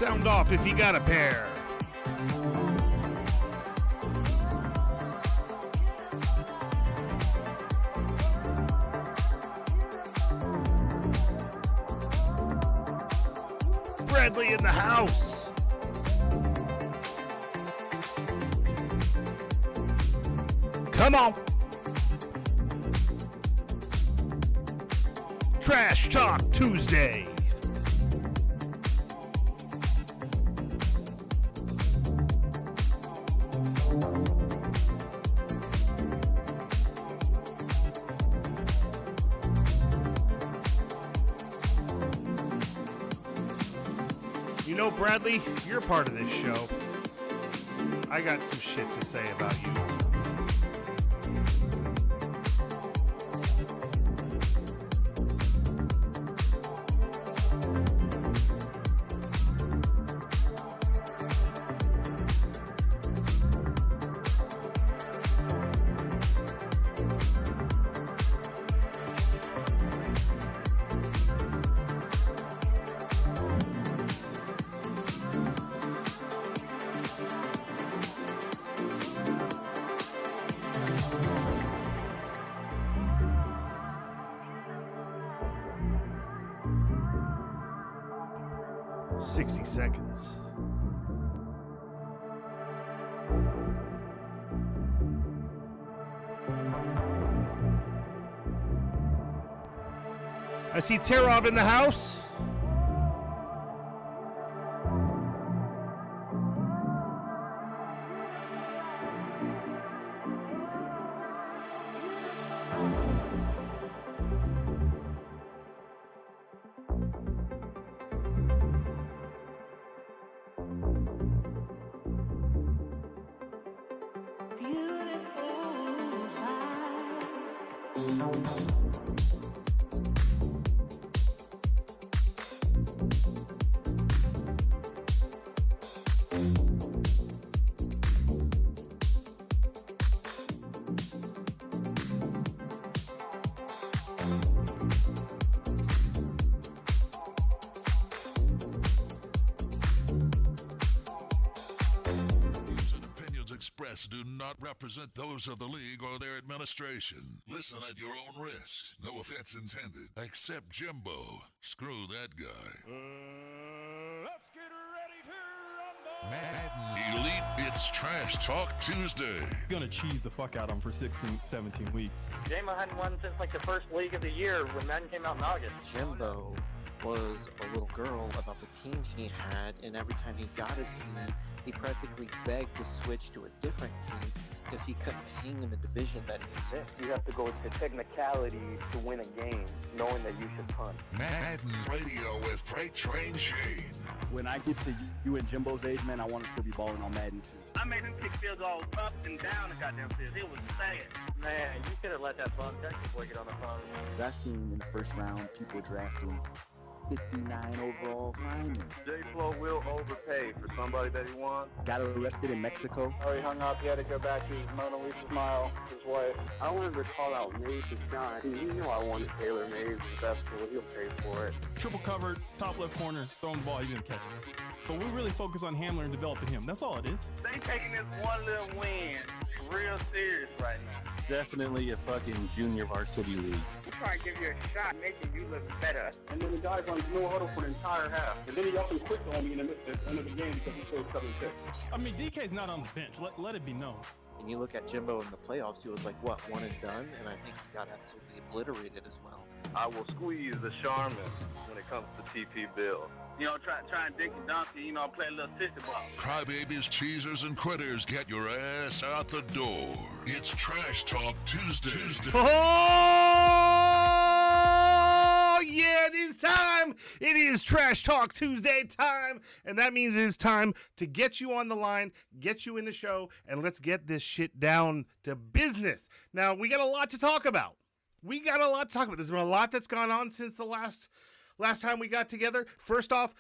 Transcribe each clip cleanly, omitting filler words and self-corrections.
Sound off if you got a pair. Bradley in the house. Come on. Trash Talk Tuesday. You know, Bradley, you're part of this show. I got some shit to say about you. Seconds. I see T-Rob in the house. Do not represent those of the league or their administration. Listen at your own risk. No offense intended. Except Jimbo. Screw that guy. Let's get ready to rumble. Madden Elite, it's Trash Talk Tuesday. Gonna cheese the fuck out of him for 16, 17 weeks. Jamo hadn't won since like the first league of the year when Madden came out in August. Jimbo was a little girl about the team he had, and every time he got a team, he practically begged to switch to a different team because he couldn't hang in the division that he was in. You have to go to technicality to win a game, knowing that you should punt. Madden Radio with Fr8TrainShane. When I get to you and Jimbo's age, man, I want to still be balling on Madden too. I made him kick field goals up and down the goddamn field. It was sad. Man, you could have let that phone Texas boy get on the phone. I seen in the first round people drafting 59 overall linemen. J-Flow will overpay for somebody that he wants. Got arrested in Mexico. Oh, he hung up. He had to go back to his Mona Lisa smile, his wife. I wanted to call out Maze and Scott. You know I wanted Taylor Maze. That's cool. He'll pay for it. Triple covered, top left corner, throwing the ball, he's gonna catch it. But we really focus on Hamler and developing him. That's all it is. They taking this one little win real serious right now. Definitely a fucking junior varsity league. We're trying to give you a shot, making you look better. And then the guy's on no huddle for the entire half. And then he also quit on me in the end of the game because he played 7-6. I mean, DK's not on the bench. Let it be known. And you look at Jimbo in the playoffs, he was like, what, one and done? And I think he got absolutely obliterated as well. I will squeeze the Charmin when it comes to TP Bill. You know, try and dink and dunk and, you know, play a little sister ball. Crybabies, cheesers, and quitters, get your ass out the door. It's Trash Talk Tuesday. Oh, yeah, it is time. It is Trash Talk Tuesday time. And that means it is time to get you on the line, get you in the show, and let's get this shit down to business. Now, we got a lot to talk about. There's been a lot that's gone on since the last time we got together. First off,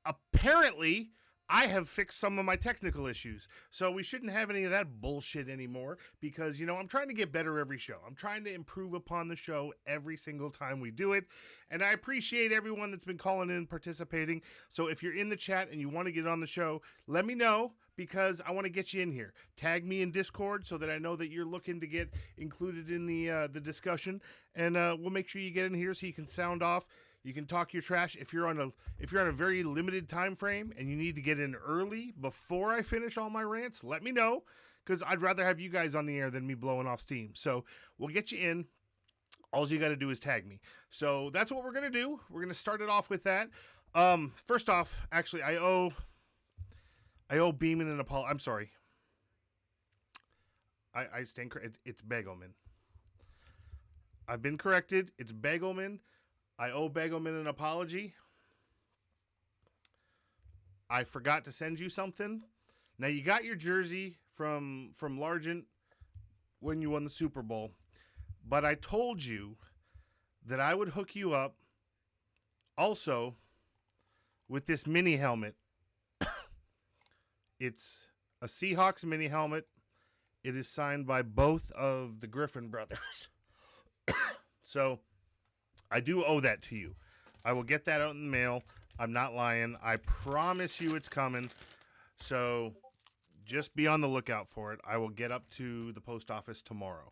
apparently, I have fixed some of my technical issues. So we shouldn't have any of that bullshit anymore because, you know, I'm trying to get better every show. I'm trying to improve upon the show every single time we do it. And I appreciate everyone that's been calling in and participating. So if you're in the chat and you want to get on the show, let me know because I want to get you in here. Tag me in Discord so that I know that you're looking to get included in the discussion. And we'll make sure you get in here so you can sound off. You can talk your trash if you're on a very limited time frame and you need to get in early before I finish all my rants. Let me know because I'd rather have you guys on the air than me blowing off steam. So we'll get you in. All you got to do is tag me. So that's what we're gonna do. We're gonna start it off with that. First off, actually, I owe Beeman an apology. I'm sorry. I stand corrected. It's Begelman. I've been corrected. It's Begelman. I owe Begelman an apology. I forgot to send you something. Now, you got your jersey from Largent when you won the Super Bowl, but I told you that I would hook you up also with this mini helmet. It's a Seahawks mini helmet. It is signed by both of the Griffin brothers. So I do owe that to you. I will get that out in the mail. I'm not lying. I promise you it's coming. So just be on the lookout for it. I will get up to the post office tomorrow.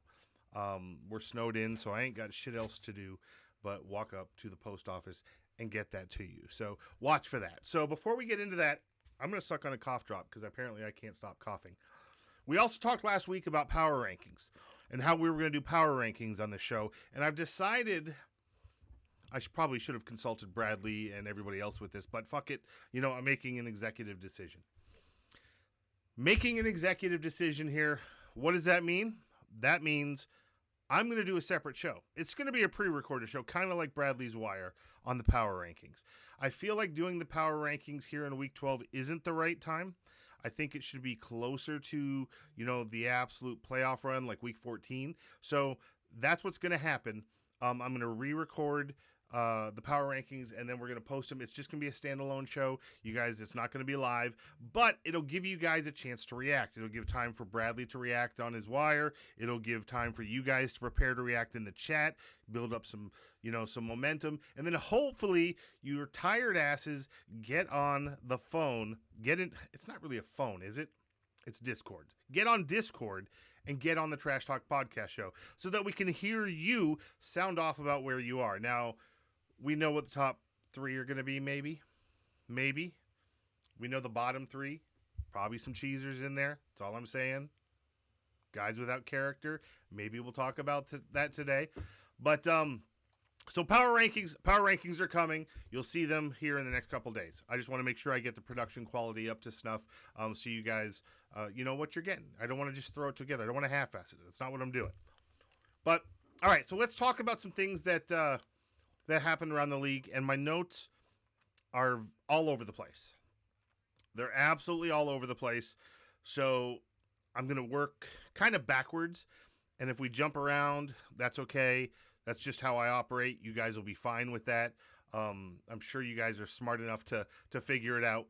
We're snowed in, so I ain't got shit else to do but walk up to the post office and get that to you. So watch for that. So before we get into that, I'm going to suck on a cough drop because apparently I can't stop coughing. We also talked last week about power rankings and how we were going to do power rankings on the show. And I've decided probably should have consulted Bradley and everybody else with this, but fuck it. You know, I'm making an executive decision. Making an executive decision here, what does that mean? That means I'm going to do a separate show. It's going to be a pre-recorded show, kind of like Bradley's Wire on the power rankings. I feel like doing the power rankings here in Week 12 isn't the right time. I think it should be closer to, you know, the absolute playoff run like Week 14. So that's what's going to happen. I'm going to re-record the power rankings, and then we're going to post them. It's just going to be a standalone show. You guys, it's not going to be live, but it'll give you guys a chance to react. It'll give time for Bradley to react on his wire. It'll give time for you guys to prepare to react in the chat, build up some, you know, some momentum, and then hopefully your tired asses get on the phone. It's not really a phone, is it? It's Discord. Get on Discord and get on the Trash Talk podcast show so that we can hear you sound off about where you are. Now, we know what the top three are going to be, maybe. We know the bottom three. Probably some cheesers in there. That's all I'm saying. Guys without character. Maybe we'll talk about that today. But, so power rankings are coming. You'll see them here in the next couple days. I just want to make sure I get the production quality up to snuff so you guys, you know what you're getting. I don't want to just throw it together. I don't want to half-ass it. That's not what I'm doing. But, all right, so let's talk about some things that happened around the league, and my notes are all over the place. They're absolutely all over the place. So I'm going to work kind of backwards, and if we jump around, that's okay. That's just how I operate. You guys will be fine with that. I'm sure you guys are smart enough to figure it out,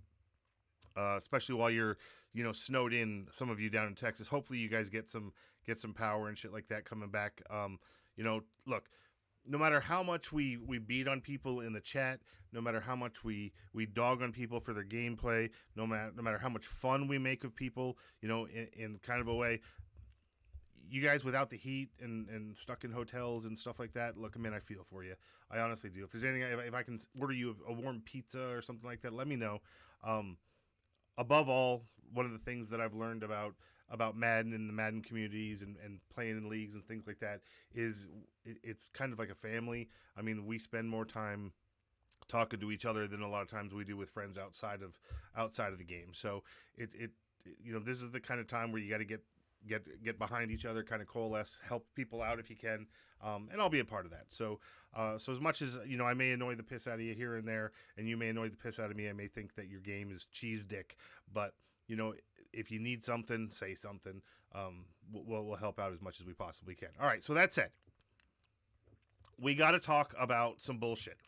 especially while you're, you know, snowed in. Some of you down in Texas. Hopefully, you guys get some power and shit like that coming back. You know, look. No matter how much we beat on people in the chat, no matter how much we dog on people for their gameplay, no matter how much fun we make of people, you know, in kind of a way, you guys without the heat and stuck in hotels and stuff like that, look, I mean, I feel for you. I honestly do. If there's anything, if I can order you a warm pizza or something like that, let me know. Above all, one of the things that I've learned about Madden and the Madden communities and playing in leagues and things like that is it's kind of like a family. I mean, we spend more time talking to each other than a lot of times we do with friends outside of the game. So it you know, this is the kind of time where you got to get behind each other, kind of coalesce, help people out if you can, and I'll be a part of that. So so as much as, you know, I may annoy the piss out of you here and there, and you may annoy the piss out of me, I may think that your game is cheese dick, but, you know, if you need something, say something. We'll help out as much as we possibly can. All right, so that said, we got to talk about some bullshit.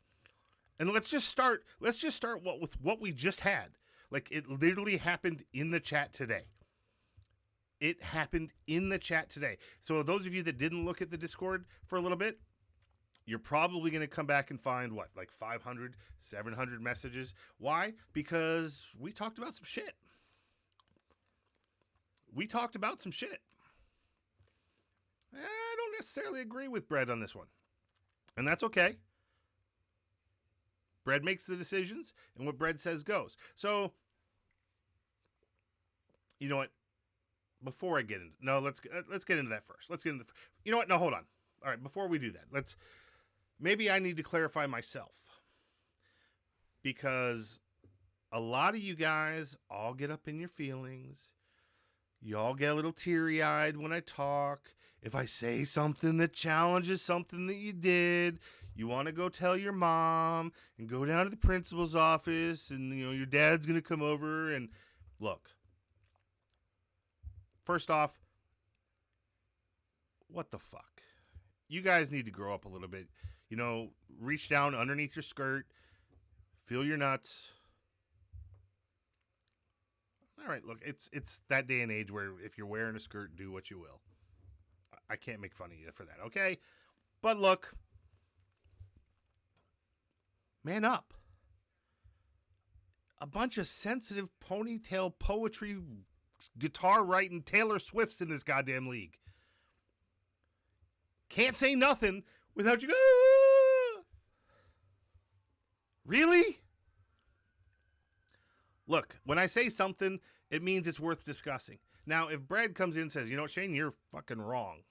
And let's just start with what we just had. Like, it literally happened in the chat today. It happened in the chat today. So those of you that didn't look at the Discord for a little bit, you're probably going to come back and find, what, like 500, 700 messages. Why? Because we talked about some shit. We talked about some shit. I don't necessarily agree with Brad on this one. And that's okay. Brad makes the decisions, and what Brad says goes. So, you know what? Before I get into let's get into that first. You know what? No, hold on. All right, before we do that, maybe I need to clarify myself, because a lot of you guys all get up in your feelings. You all get a little teary-eyed when I talk. If I say something that challenges something that you did, you want to go tell your mom and go down to the principal's office, and your dad's going to come over and look. First off, what the fuck? You guys need to grow up a little bit. Reach down underneath your skirt, feel your nuts. All right, look, it's that day and age where if you're wearing a skirt, do what you will. I can't make fun of you for that, okay? But look, man up. A bunch of sensitive ponytail poetry, guitar writing Taylor Swifts in this goddamn league. Can't say nothing without you go, ah! Really? Look, when I say something, it means it's worth discussing. Now, if Brad comes in and says, Shane, you're fucking wrong,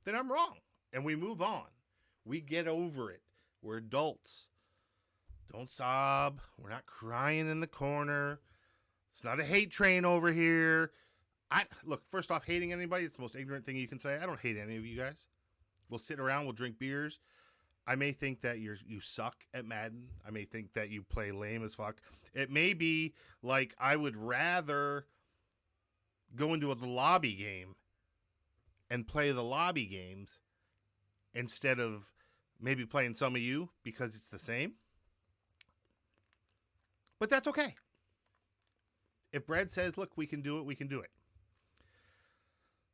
then I'm wrong. And we move on. We get over it. We're adults. Don't sob. We're not crying in the corner. It's not a hate train over here. Look, first off, hating anybody, it's the most ignorant thing you can say. I don't hate any of you guys. We'll sit around, we'll drink beers. I may think that you suck at Madden. I may think that you play lame as fuck. It may be like I would rather go into the lobby game and play the lobby games instead of maybe playing some of you because it's the same. But that's okay. If Brad says, look, we can do it, we can do it.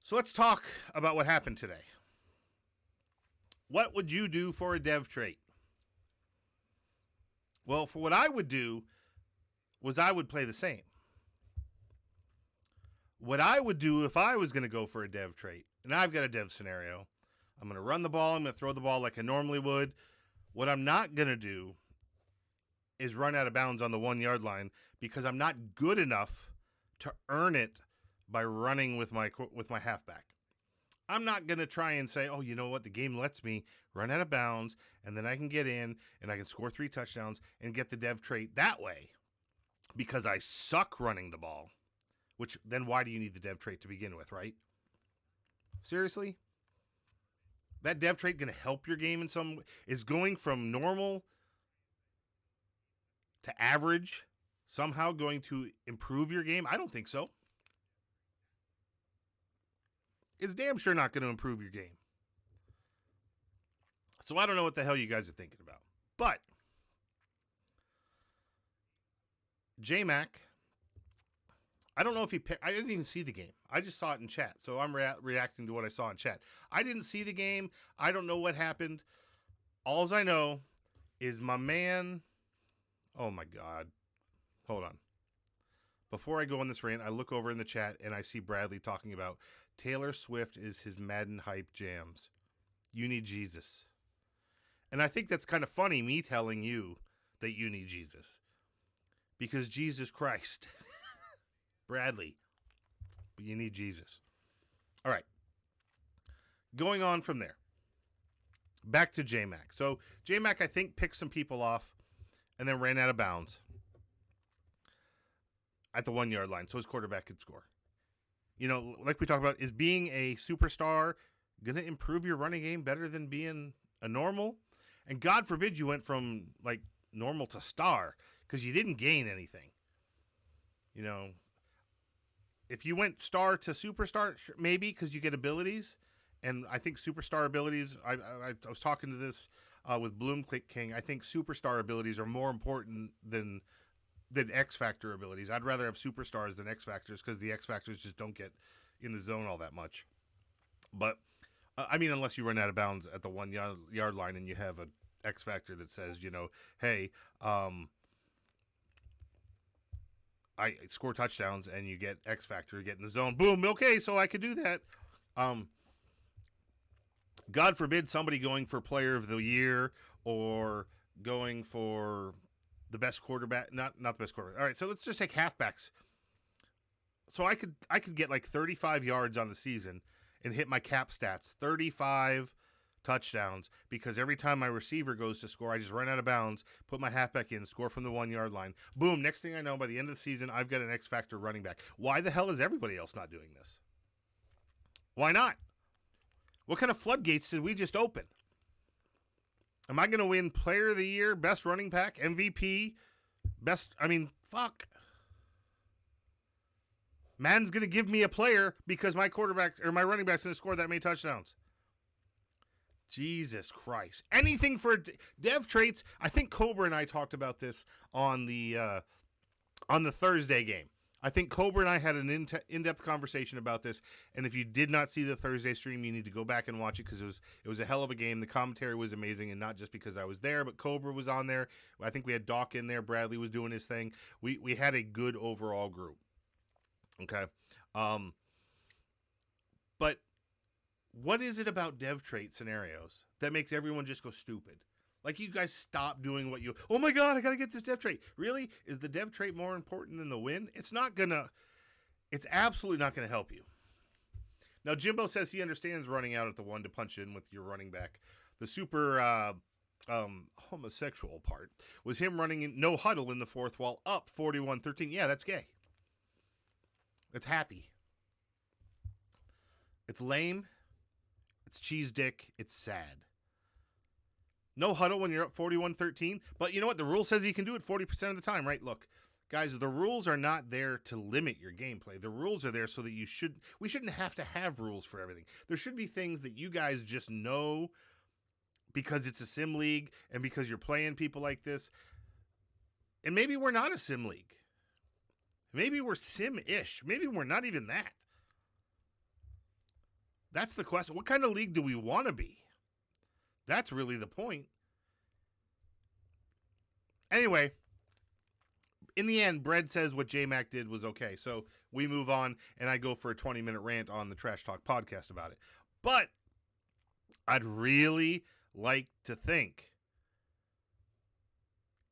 So let's talk about what happened today. What would you do for a dev trait? Well, for what I would do was I would play the same. What I would do if I was going to go for a dev trait, and I've got a dev scenario, I'm going to run the ball, I'm going to throw the ball like I normally would. What I'm not going to do is run out of bounds on the 1 yard line because I'm not good enough to earn it by running with my halfback. I'm not going to try and say, oh, you know what? The game lets me run out of bounds, and then I can get in, and I can score 3 touchdowns and get the dev trait that way because I suck running the ball, which then why do you need the dev trait to begin with, right? Seriously? That dev trait going to help your game in some way? Is going from normal to average somehow going to improve your game? I don't think so. It's damn sure not going to improve your game. So I don't know what the hell you guys are thinking about. But J-Mac, I don't know if he picked. I didn't even see the game. I just saw it in chat. So I'm reacting to what I saw in chat. I didn't see the game. I don't know what happened. Alls I know is my man. Oh my God. Hold on. Before I go on this rant, I look over in the chat and I see Bradley talking about Taylor Swift is his Madden hype jams. You need Jesus. And I think that's kind of funny, me telling you that you need Jesus. Because Jesus Christ. Bradley. But you need Jesus. All right. Going on from there. Back to J-Mac. So J-Mac, I think, picked some people off and then ran out of bounds at the 1 yard line so his quarterback could score. Like we talked about, is being a superstar going to improve your running game better than being a normal? And God forbid you went from like normal to star because you didn't gain anything. If you went star to superstar, maybe because you get abilities. And I think superstar abilities, I was talking to this with Bloom Click King. I think superstar abilities are more important than X Factor abilities. I'd rather have superstars than X Factors because the X Factors just don't get in the zone all that much. But, I mean, unless you run out of bounds at the 1 yard line and you have a X Factor that says, hey, I score touchdowns and you get X Factor, get in the zone. Boom, okay, so I could do that. God forbid somebody going for player of the year or going for the best quarterback, not the best quarterback. All right, so let's just take halfbacks. So I could get like 35 yards on the season and hit my cap stats, 35 touchdowns, because every time my receiver goes to score, I just run out of bounds, put my halfback in, score from the 1 yard line. Boom, next thing I know, by the end of the season, I've got an X Factor running back. Why the hell is everybody else not doing this? Why not? What kind of floodgates did we just open? Am I going to win player of the year, best running back, MVP, fuck. Madden's going to give me a player because my quarterback or my running back's going to score that many touchdowns. Jesus Christ. Anything for dev traits. I think Cobra and I talked about this on the Thursday game. I think Cobra and I had an in-depth conversation about this, and if you did not see the Thursday stream, you need to go back and watch it because it was a hell of a game. The commentary was amazing, and not just because I was there, but Cobra was on there. I think we had Doc in there. Bradley was doing his thing. We had a good overall group. Okay. But what is it about dev trait scenarios that makes everyone just go stupid? Like, you guys stop doing what you... Oh, my God, I got to get this dev trait. Really? Is the dev trait more important than the win? It's not going to... It's absolutely not going to help you. Now, Jimbo says he understands running out at the 1 to punch in with your running back. The super homosexual part was him running in no huddle in the 4th while up 41-13. Yeah, that's gay. It's happy. It's lame. It's cheese dick. It's sad. No huddle when you're up 41-13. But you know what? The rule says you can do it 40% of the time, right? Look, guys, the rules are not there to limit your gameplay. The rules are there so that we shouldn't have to have rules for everything. There should be things that you guys just know because it's a sim league and because you're playing people like this. And maybe we're not a sim league. Maybe we're sim-ish. Maybe we're not even that. That's the question. What kind of league do we want to be? That's really the point. Anyway, in the end, Bread says what J-Mac did was okay. So we move on, and I go for a 20-minute rant on the Trash Talk podcast about it. But I'd really like to think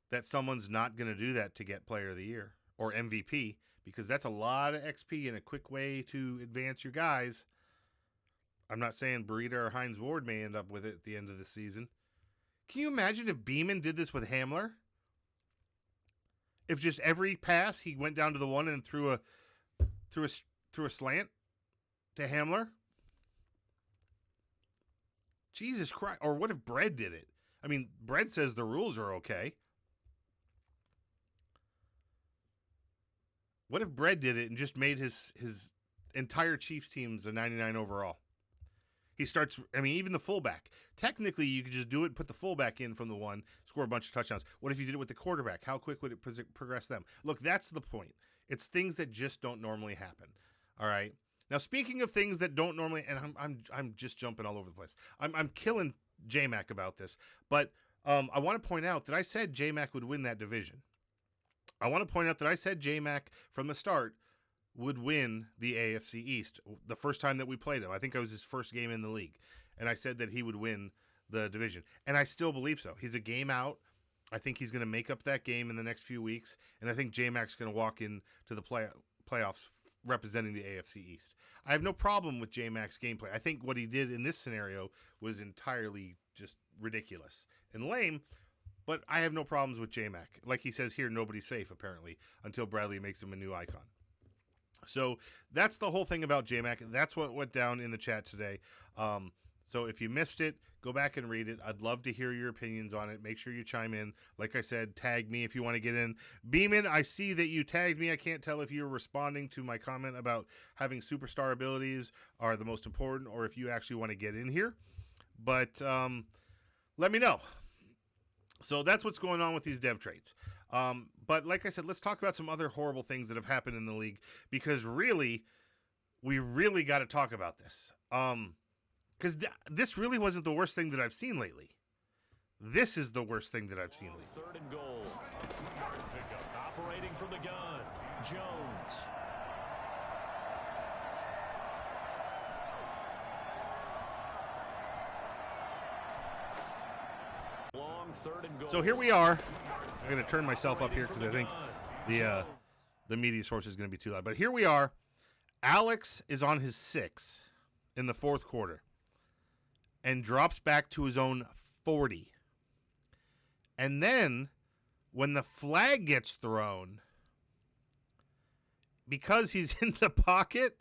that someone's not going to do that to get Player of the Year or MVP, because that's a lot of XP and a quick way to advance your guys. I'm not saying Burrito or Hines Ward may end up with it at the end of the season. Can you imagine if Beeman did this with Hamler? If just every pass he went down to the 1 and threw a slant to Hamler? Jesus Christ. Or what if Bread did it? I mean, Bread says the rules are okay. What if Bread did it and just made his entire Chiefs teams a 99 overall? He starts, even the fullback. Technically, you could just do it, put the fullback in from the 1, score a bunch of touchdowns. What if you did it with the quarterback? How quick would it progress them? Look, that's the point. It's things that just don't normally happen. All right? Now, speaking of things that don't normally, and I'm just jumping all over the place. I'm killing J-Mac about this, but I want to point out that I said J-Mac would win that division. I want to point out that I said J-Mac from the start would win the AFC East the first time that we played him. I think it was his first game in the league. And I said that he would win the division. And I still believe so. He's a game out. I think he's going to make up that game in the next few weeks. And I think J-Mac's going to walk into the playoffs representing the AFC East. I have no problem with J-Mac's gameplay. I think what he did in this scenario was entirely just ridiculous and lame. But I have no problems with J-Mac. Like he says here, nobody's safe, apparently, until Bradley makes him a new icon. So that's the whole thing about J-Mac. That's what went down in the chat today. So if you missed it, go back and read it. I'd love to hear your opinions on it. Make sure you chime in. Like I said, tag me if you want to get in. Beeman, I see that you tagged me. I can't tell if you're responding to my comment about having superstar abilities are the most important or if you actually want to get in here. But let me know. So that's what's going on with these dev traits. But like I said, let's talk about some other horrible things that have happened in the league, because really, we really got to talk about this. Because this really wasn't the worst thing that I've seen lately. This is the worst thing that I've seen lately. 3rd and goal. Pickup operating from the gun. Jones. Long 3rd and goal. So here we are. I'm going to turn myself up here because I think the media source is going to be too loud. But here we are. Alex is on his 6 in the 4th quarter and drops back to his own 40. And then when the flag gets thrown, because he's in the pocket,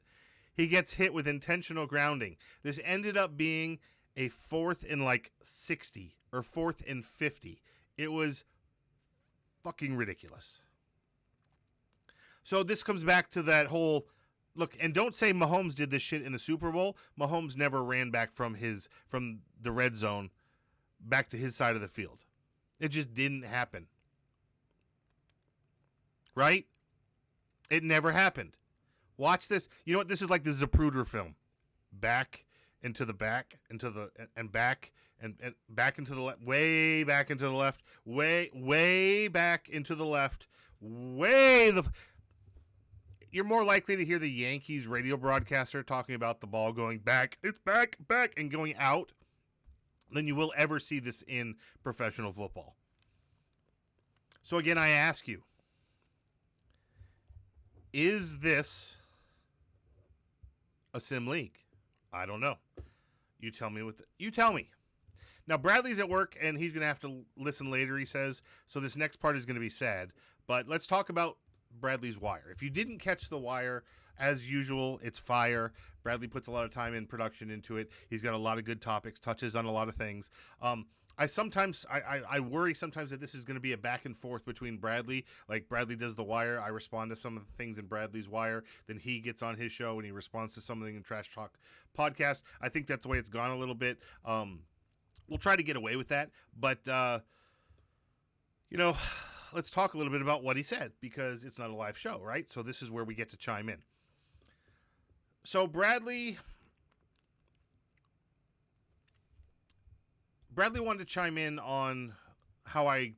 he gets hit with intentional grounding. This ended up being a 4th and 60 or 4th and 50. It was fucking ridiculous. So this comes back to that whole look, and don't say Mahomes did this shit in the Super Bowl. Mahomes never ran back from the red zone back to his side of the field. It just didn't happen. Right? It never happened. Watch this. You know what? This is like the Zapruder film. Back into the back, into the and back and back into the left, way back into the left, way back into the left, You're more likely to hear the Yankees radio broadcaster talking about the ball going back, it's back, and going out than you will ever see this in professional football. So again, I ask you, is this a sim league? I don't know. You tell me. You tell me. Now, Bradley's at work, and he's going to have to listen later, he says, so this next part is going to be sad. But let's talk about Bradley's Wire. If you didn't catch the Wire, as usual, it's fire. Bradley puts a lot of time and production into it. He's got a lot of good topics, touches on a lot of things. I worry sometimes that this is going to be a back and forth between Bradley. Like Bradley does the Wire, I respond to some of the things in Bradley's Wire. Then he gets on his show and he responds to something in Trash Talk Podcast. I think that's the way it's gone a little bit. We'll try to get away with that, but let's talk a little bit about what he said, because it's not a live show, right? So this is where we get to chime in. So Bradley wanted to chime in on how I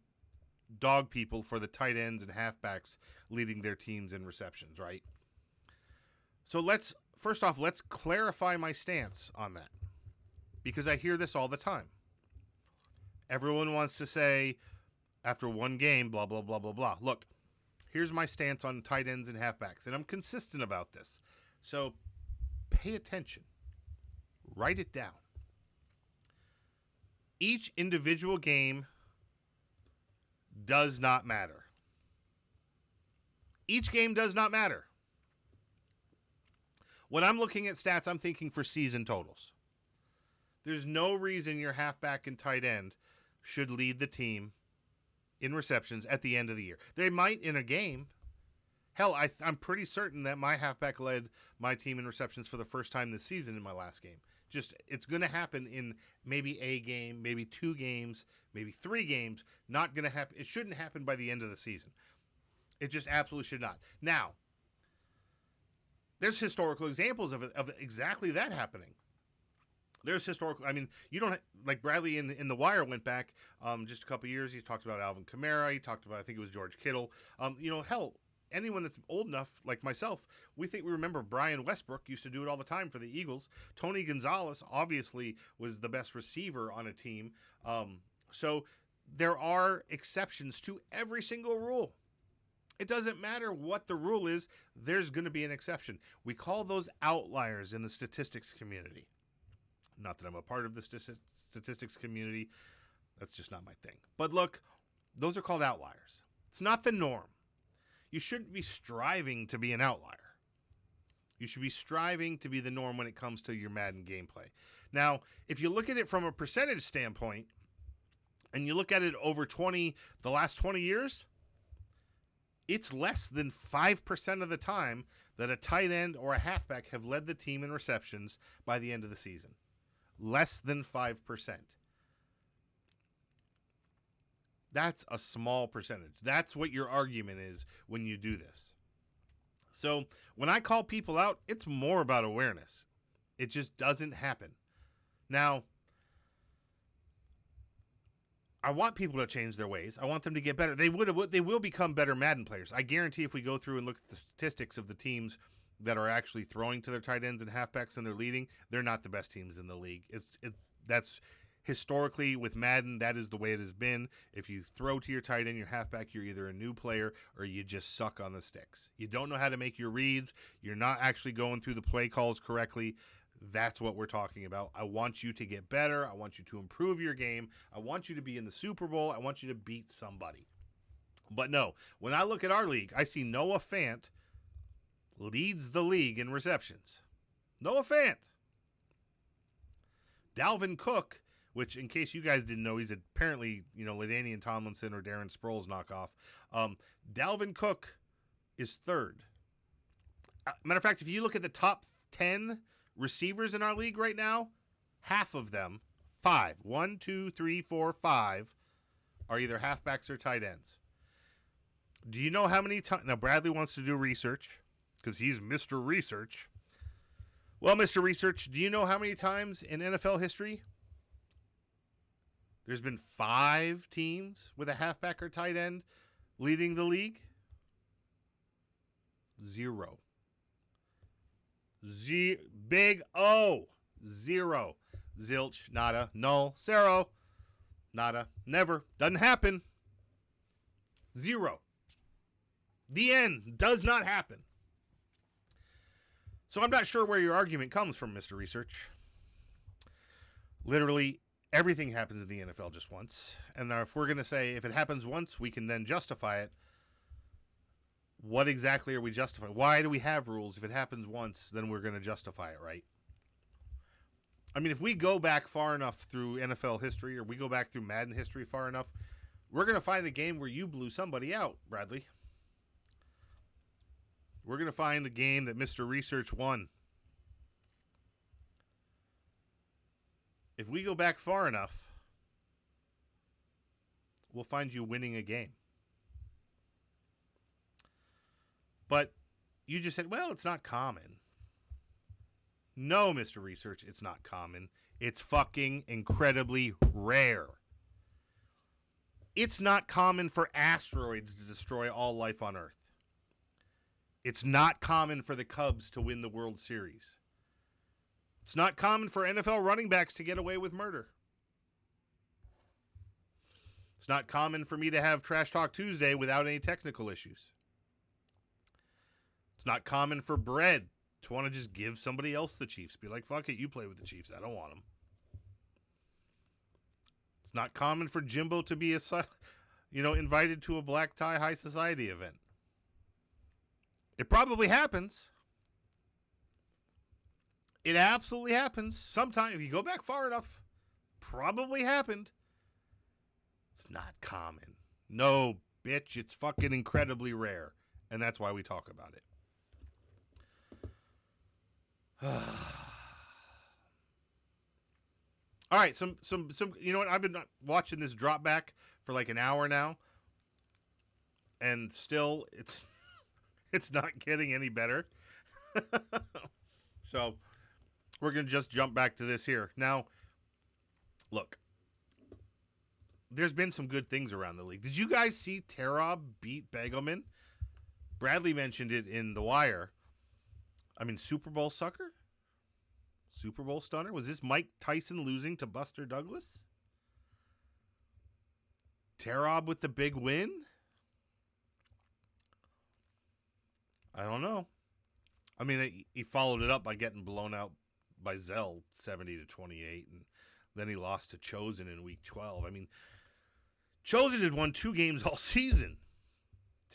dog people for the tight ends and halfbacks leading their teams in receptions, right? So let's clarify my stance on that, because I hear this all the time. Everyone wants to say, after one game, blah, blah, blah, blah, blah. Look, here's my stance on tight ends and halfbacks, and I'm consistent about this. So pay attention. Write it down. Each individual game does not matter. Each game does not matter. When I'm looking at stats, I'm thinking for season totals. There's no reason your halfback and tight end should lead the team in receptions at the end of the year. They might in a game. Hell, I'm pretty certain that my halfback led my team in receptions for the first time this season in my last game. It's going to happen in maybe a game, maybe 2 games, maybe 3 games. Not going to happen. It shouldn't happen by the end of the season. It just absolutely should not. Now, there's historical examples of exactly that happening. There's historical. I mean, you don't like Bradley in the Wire went back just a couple years. He talked about Alvin Kamara. He talked about, I think it was George Kittle. Hell, anyone that's old enough, like myself, we remember Brian Westbrook used to do it all the time for the Eagles. Tony Gonzalez obviously was the best receiver on a team. So there are exceptions to every single rule. It doesn't matter what the rule is. There's going to be an exception. We call those outliers in the statistics community. Not that I'm a part of the statistics community. That's just not my thing. But look, those are called outliers. It's not the norm. You shouldn't be striving to be an outlier. You should be striving to be the norm when it comes to your Madden gameplay. Now, if you look at it from a percentage standpoint, and you look at it over the last 20 years, it's less than 5% of the time that a tight end or a halfback have led the team in receptions by the end of the season. Less than 5%. That's a small percentage. That's what your argument is when you do this. So when I call people out, it's more about awareness. It just doesn't happen. Now, I want people to change their ways. I want them to get better. They will become better Madden players. I guarantee if we go through and look at the statistics of the teams that are actually throwing to their tight ends and halfbacks and they're leading, they're not the best teams in the league. That's historically with Madden, that is the way it has been. If you throw to your tight end, your halfback, you're either a new player or you just suck on the sticks. You don't know how to make your reads. You're not actually going through the play calls correctly. That's what we're talking about. I want you to get better. I want you to improve your game. I want you to be in the Super Bowl. I want you to beat somebody. But no, when I look at our league, I see Noah Fant leads the league in receptions. Noah Fant. Dalvin Cook, which in case you guys didn't know, he's apparently, LaDainian Tomlinson or Darren Sproles knockoff. Dalvin Cook is third. Matter of fact, if you look at the top 10 receivers in our league right now, half of them, 5, 1, 2, 3, 4, 5, are either halfbacks or tight ends. Do you know how many times? Now, Bradley wants to do research because he's Mr. Research. Well, Mr. Research, do you know how many times in NFL history there's been 5 teams with a halfback or tight end leading the league? 0. Big O. 0. Zilch. Nada. Null. Zero. Nada. Never. Doesn't happen. 0. The end. Does not happen. So I'm not sure where your argument comes from, Mr. Research. Literally, everything happens in the NFL just once. And if we're going to say if it happens once, we can then justify it. What exactly are we justifying? Why do we have rules? If it happens once, then we're going to justify it, right? I mean, if we go back far enough through NFL history or we go back through Madden history far enough, we're going to find a game where you blew somebody out, Bradley. We're going to find a game that Mr. Research won. If we go back far enough, we'll find you winning a game. But you just said, well, it's not common. No, Mr. Research, it's not common. It's fucking incredibly rare. It's not common for asteroids to destroy all life on Earth. It's not common for the Cubs to win the World Series. It's not common for NFL running backs to get away with murder. It's not common for me to have Trash Talk Tuesday without any technical issues. It's not common for Bread to want to just give somebody else the Chiefs. Be like, fuck it, you play with the Chiefs. I don't want them. It's not common for Jimbo to be invited to a black tie high society event. It probably happens. It absolutely happens. Sometime, if you go back far enough, probably happened. It's not common. No, bitch, it's fucking incredibly rare. And that's why we talk about it. All right, some. You know what? I've been watching this drop back for like an hour now, and still, it's not getting any better. So, we're gonna just jump back to this here now. Look, there's been some good things around the league. Did you guys see Terob beat Begelman? Bradley mentioned it in The Wire. I mean, Super Bowl sucker? Super Bowl stunner? Was this Mike Tyson losing to Buster Douglas? Terob with the big win? I don't know. I mean, he followed it up by getting blown out by Zell 70-28, and then he lost to Chosen in week 12. I mean, Chosen had won 2 games all season.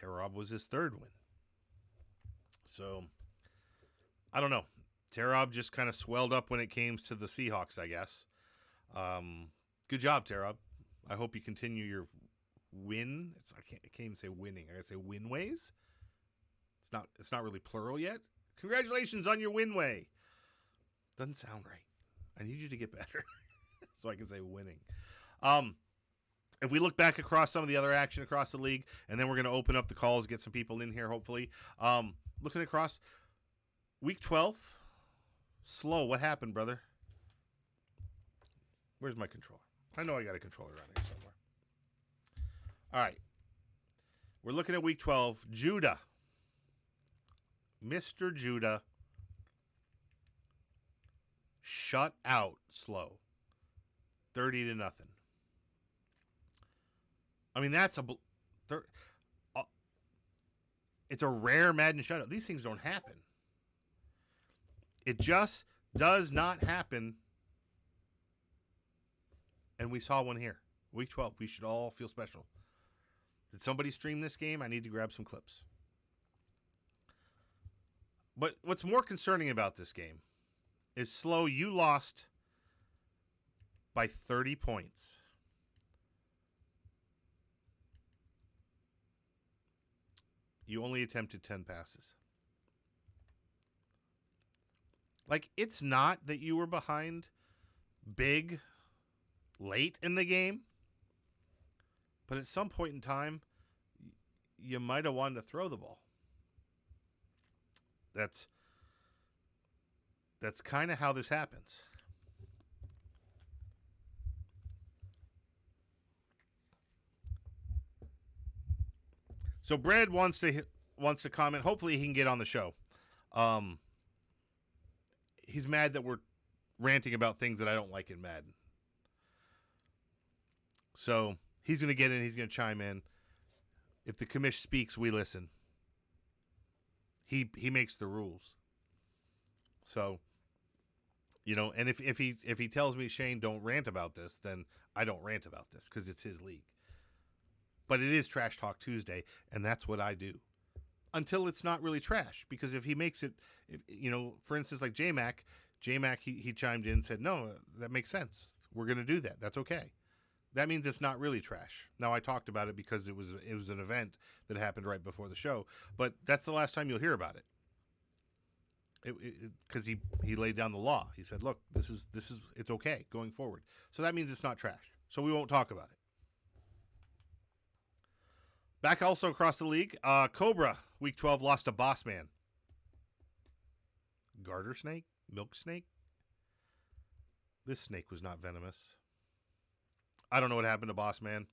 Terob was his 3rd win. So, I don't know. Terob just kind of swelled up when it came to the Seahawks, I guess. Good job, Terob. I hope you continue your win. I can't even say winning. I gotta say win ways. It's not really plural yet. Congratulations on your win way. Doesn't sound right. I need you to get better so I can say winning. if we look back across some of the other action across the league, and then we're going to open up the calls, get some people in here, hopefully. Looking across, week 12, slow. What happened, brother? Where's my controller? I know I got a controller around here somewhere. All right. We're looking at week 12. Judah. Mr. Judah. Shut out slow. 30-0. I mean, that's it's a rare Madden shutout. These things don't happen. It just does not happen. And we saw one here. Week 12. We should all feel special. Did somebody stream this game? I need to grab some clips. But what's more concerning about this game is slow. You lost by 30 points. You only attempted 10 passes. Like, it's not that you were behind big late in the game, but at some point in time, you might have wanted to throw the ball. That's kind of how this happens. So Brad wants to comment. Hopefully he can get on the show. He's mad that we're ranting about things that I don't like in Madden. So he's going to get in. He's going to chime in. If the commish speaks, we listen. He makes the rules. So, you know, and if he tells me, Shane, don't rant about this, then I don't rant about this because it's his league. But it is Trash Talk Tuesday, and that's what I do. Until it's not really trash. Because if he makes it, you know, for instance, like J-Mac, he chimed in and said, no, that makes sense. We're going to do that. That's okay. That means it's not really trash. Now, I talked about it because it was an event that happened right before the show, but that's the last time you'll hear about it. Because he laid down the law. He said, look, this is it's okay going forward. So that means it's not trash. So we won't talk about it. Back also across the league, Cobra, week 12, lost to Boss Man. Garter snake? Milk snake? This snake was not venomous. I don't know what happened to Boss Man.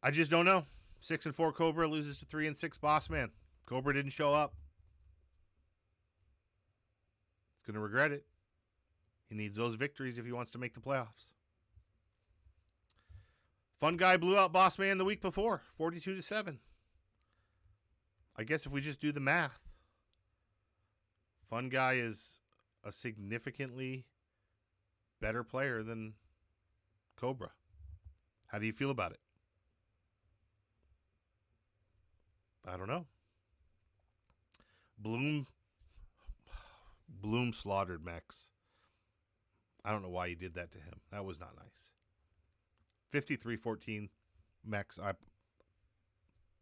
I just don't know. 6-4 Cobra loses to 3-6 Boss Man. Cobra didn't show up. He's going to regret it. He needs those victories if he wants to make the playoffs. Fun Guy blew out Boss Man the week before, 42-7. I guess if we just do the math, Fun Guy is a significantly better player than Cobra. How do you feel about it? I don't know. Bloom slaughtered Mex. I don't know why he did that to him. That was not nice. 53-14 Mex.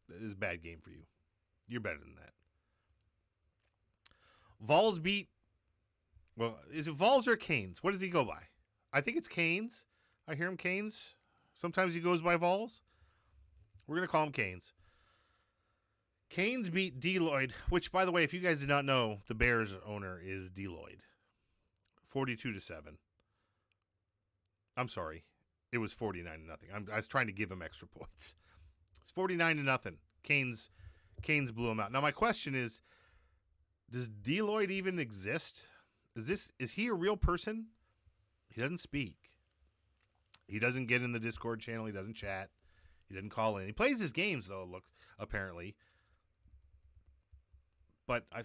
This is a bad game for you. You're better than that. Vols beat. Well, is it Vols or Canes? What does he go by? I think it's Canes. I hear him Canes. Sometimes he goes by Vols. We're going to call him Canes. Canes beat Deloitte, which, by the way, if you guys did not know, the Bears owner is Deloitte. 42-7. I'm sorry. It was 49-0. I was trying to give him extra points. It's 49-0. Canes blew him out. Now my question is, does Deloitte even exist? Is he a real person? He doesn't speak. He doesn't get in the Discord channel. He doesn't chat. He doesn't call in. He plays his games though. Look, apparently. But I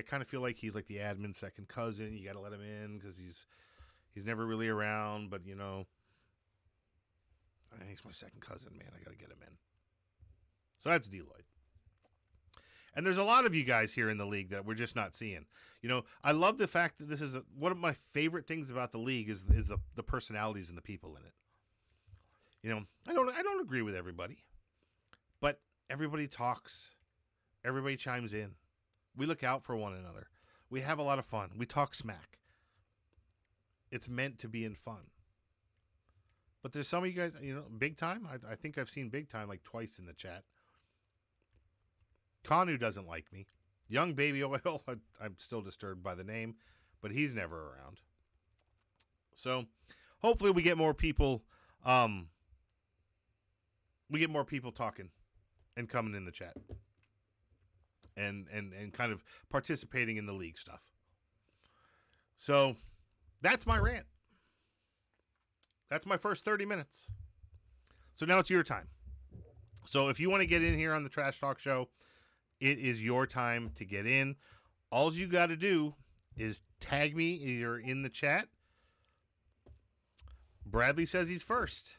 kind of feel like he's like the admin's second cousin. You got to let him in because he's never really around. But he's my second cousin, man. I got to get him in. So that's Deloitte. And there's a lot of you guys here in the league that we're just not seeing. I love the fact that this is one of my favorite things about the league is the personalities and the people in it. I don't agree with everybody, but everybody talks. Everybody chimes in. We look out for one another. We have a lot of fun. We talk smack. It's meant to be in fun. But there's some of you guys, big time. I think I've seen big time like twice in the chat. Kanu doesn't like me. Young Baby Oil, I'm still disturbed by the name, but he's never around. So hopefully we get more people. We get more people talking and coming in the chat and kind of participating in the league stuff. So that's my rant. That's my first 30 minutes. So now it's your time. So if you want to get in here on the Trash Talk Show, it is your time to get in. All you got to do is tag me either in the chat. Bradley says he's first.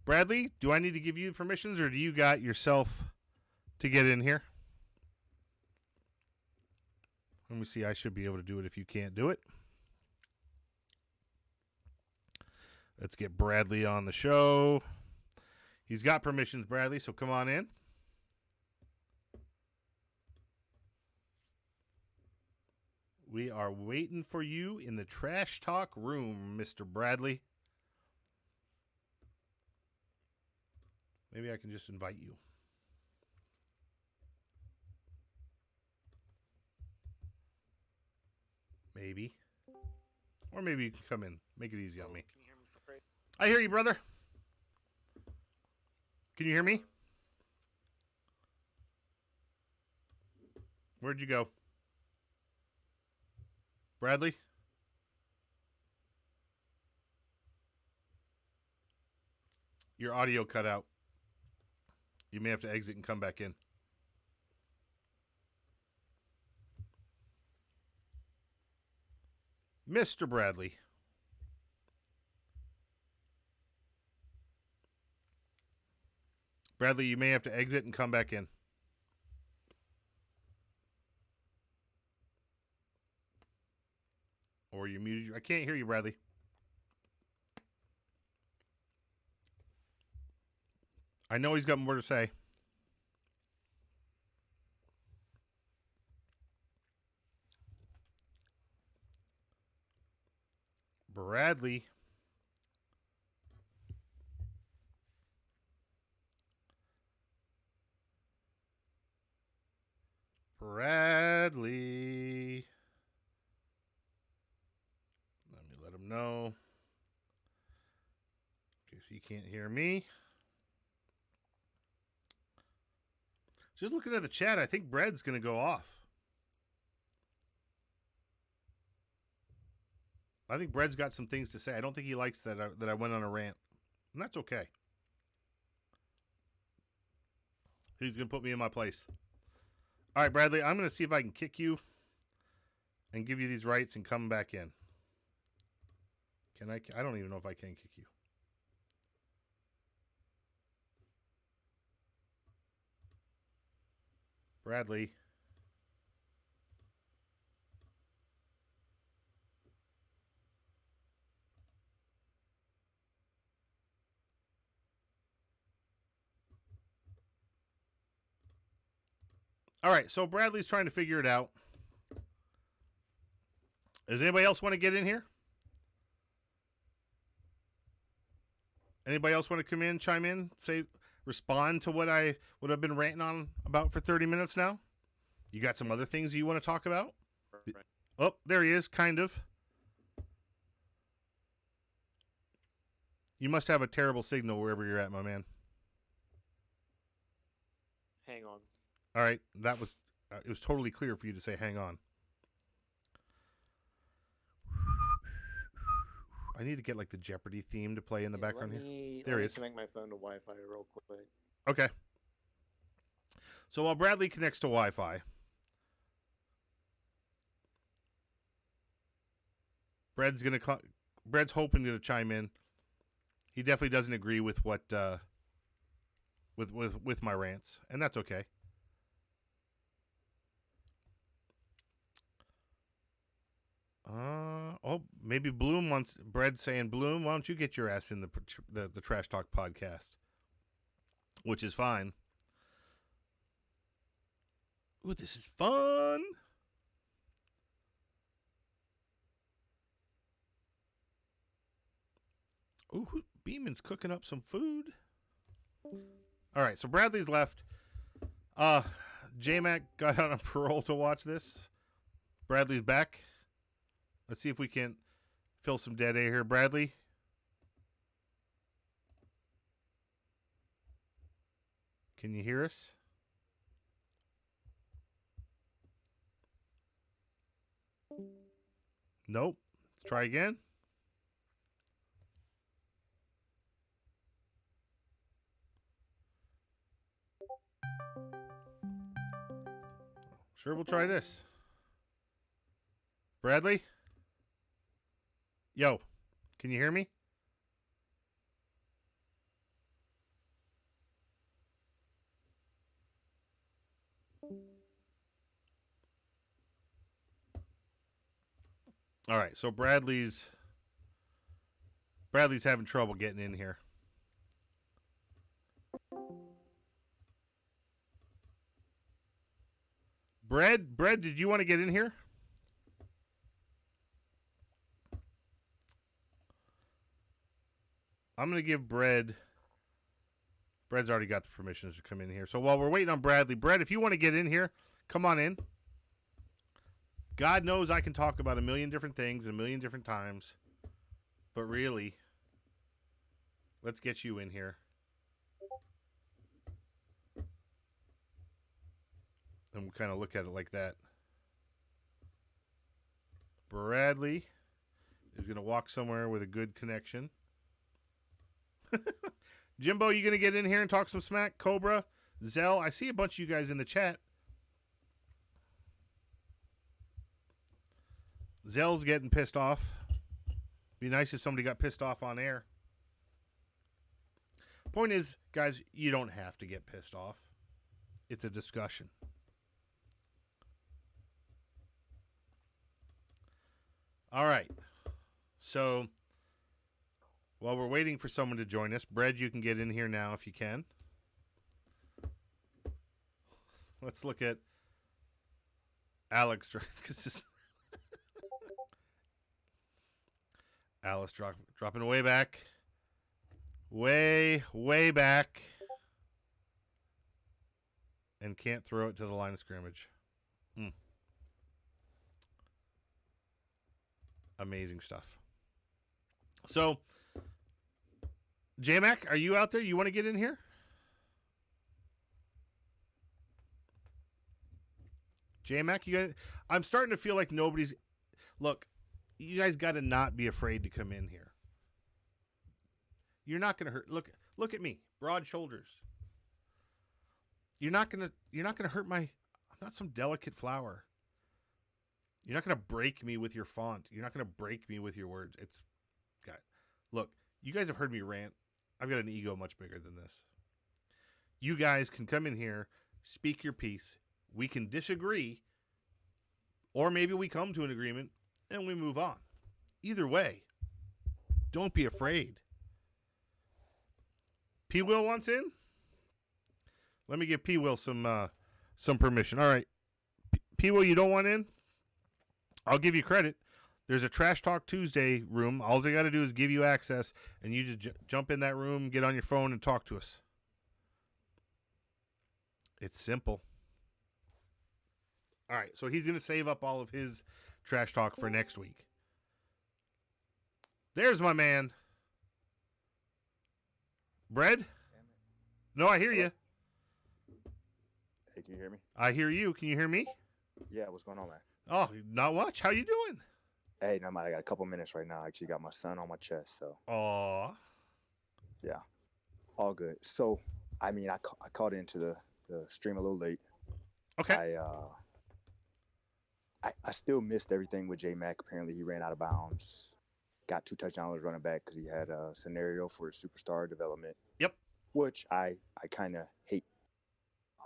Bradley, do I need to give you permissions, or do you got yourself to get in here? Let me see. I should be able to do it if you can't do it. Let's get Bradley on the show. He's got permissions, Bradley, so come on in. We are waiting for you in the Trash Talk room, Mr. Bradley. Maybe I can just invite you. Maybe. Or maybe you can come in. Make it easy on me. Can you hear me, Fr8? I hear you, brother. Can you hear me? Where'd you go? Bradley? Your audio cut out. You may have to exit and come back in. Mr. Bradley. Bradley, you may have to exit and come back in. Or you muted. I can't hear you, Bradley. I know he's got more to say. Bradley. Bradley. Let me let him know. In case he can't hear me. Just looking at the chat, I think Brad's going to go off. I think Brad's got some things to say. I don't think he likes that I went on a rant. And that's okay. He's going to put me in my place. All right, Bradley, I'm going to see if I can kick you and give you these rights and come back in. Can I? I don't even know if I can kick you. Bradley. All right, so Bradley's trying to figure it out. Does anybody else want to get in here? Anybody else want to come in, chime in, say, respond to what I've been ranting on about for 30 minutes now? You got some other things you want to talk about? Right. Oh, there he is, kind of. You must have a terrible signal wherever you're at, my man. Hang on. All right, that was it was totally clear for you to say hang on. I need to get like the Jeopardy theme to play in the background here. There he is. Connect my phone to Wi-Fi real quick. Okay. So while Bradley connects to Wi-Fi, Brad's hoping to chime in. He definitely doesn't agree with what with my rants, and that's okay. Maybe Bloom wants Brad saying, Bloom, why don't you get your ass in the Trash Talk podcast? Which is fine. Ooh, this is fun. Ooh, Beeman's cooking up some food. All right, so Bradley's left. J-Mac got out on parole to watch this. Bradley's back. Let's see if we can fill some dead air here. Bradley? Can you hear us? Nope. Let's try again. Sure, we'll try this. Bradley? Yo, can you hear me? All right, so Bradley's having trouble getting in here. Bread, did you want to get in here? I'm going to give Bread's already got the permissions to come in here. So while we're waiting on Bradley, Bread, if you want to get in here, come on in. God knows I can talk about a million different things a million different times. But really, let's get you in here. And we'll kind of look at it like that. Bradley is going to walk somewhere with a good connection. Jimbo, you going to get in here and talk some smack? Cobra, Zell, I see a bunch of you guys in the chat. Zell's getting pissed off. Be nice if somebody got pissed off on air. Point is, guys, you don't have to get pissed off. It's a discussion. All right. So, while we're waiting for someone to join us, Bread, you can get in here now if you can. Let's look at Alex. Alice dropping way back. Way back. And can't throw it to the line of scrimmage. Amazing stuff. So, J-Mac, are you out there? You want to get in here? J-Mac, I'm starting to feel like nobody's... Look, you guys got to not be afraid to come in here. You're not going to hurt... Look at me. Broad shoulders. You're not going to hurt my... I'm not some delicate flower. You're not going to break me with your font. You're not going to break me with your words. Look, you guys have heard me rant. I've got an ego much bigger than this. You guys can come in here, speak your piece. We can disagree, or maybe we come to an agreement and we move on. Either way, don't be afraid. P-Will wants in? Let me give P-Will some permission. All right. P-Will, you don't want in? I'll give you credit. There's a Trash Talk Tuesday room. All they got to do is give you access, and you just jump in that room, get on your phone, and talk to us. It's simple. All right, so he's going to save up all of his Trash Talk for next week. There's my man. Bread? No, I hear you. Hey, can you hear me? I hear you. Can you hear me? Yeah, what's going on, man? Oh, not much. How you doing? Hey, no, man, I got a couple minutes right now. I actually got my son on my chest, so. Aw. Yeah, all good. So, I mean, I caught into the stream a little late. Okay. I still missed everything with J-Mac. Apparently, he ran out of bounds. Got 2 touchdowns running back because he had a scenario for superstar development. Yep. Which I kind of hate.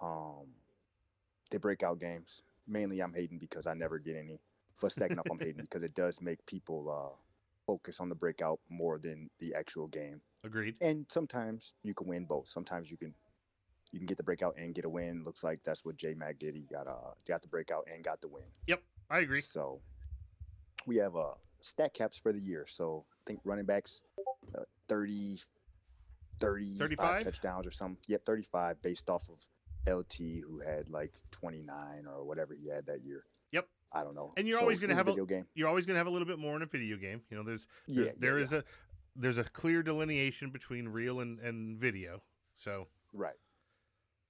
The breakout games. Mainly, I'm hating because I never get any. But second off, I'm hating because it does make people focus on the breakout more than the actual game. Agreed. And sometimes you can win both. Sometimes you can get the breakout and get a win. Looks like that's what J-Mac did. He got the breakout and got the win. Yep, I agree. So we have stat caps for the year. So I think running backs, 30, 35 35? touchdowns or something. Yep, 35 based off of LT, who had like 29 or whatever he had that year. Yep. I don't know. And you're So always it's going to a have video game. You're always going to have a little bit more in a video game. You know, Yeah, there's a clear delineation between real and video. So right.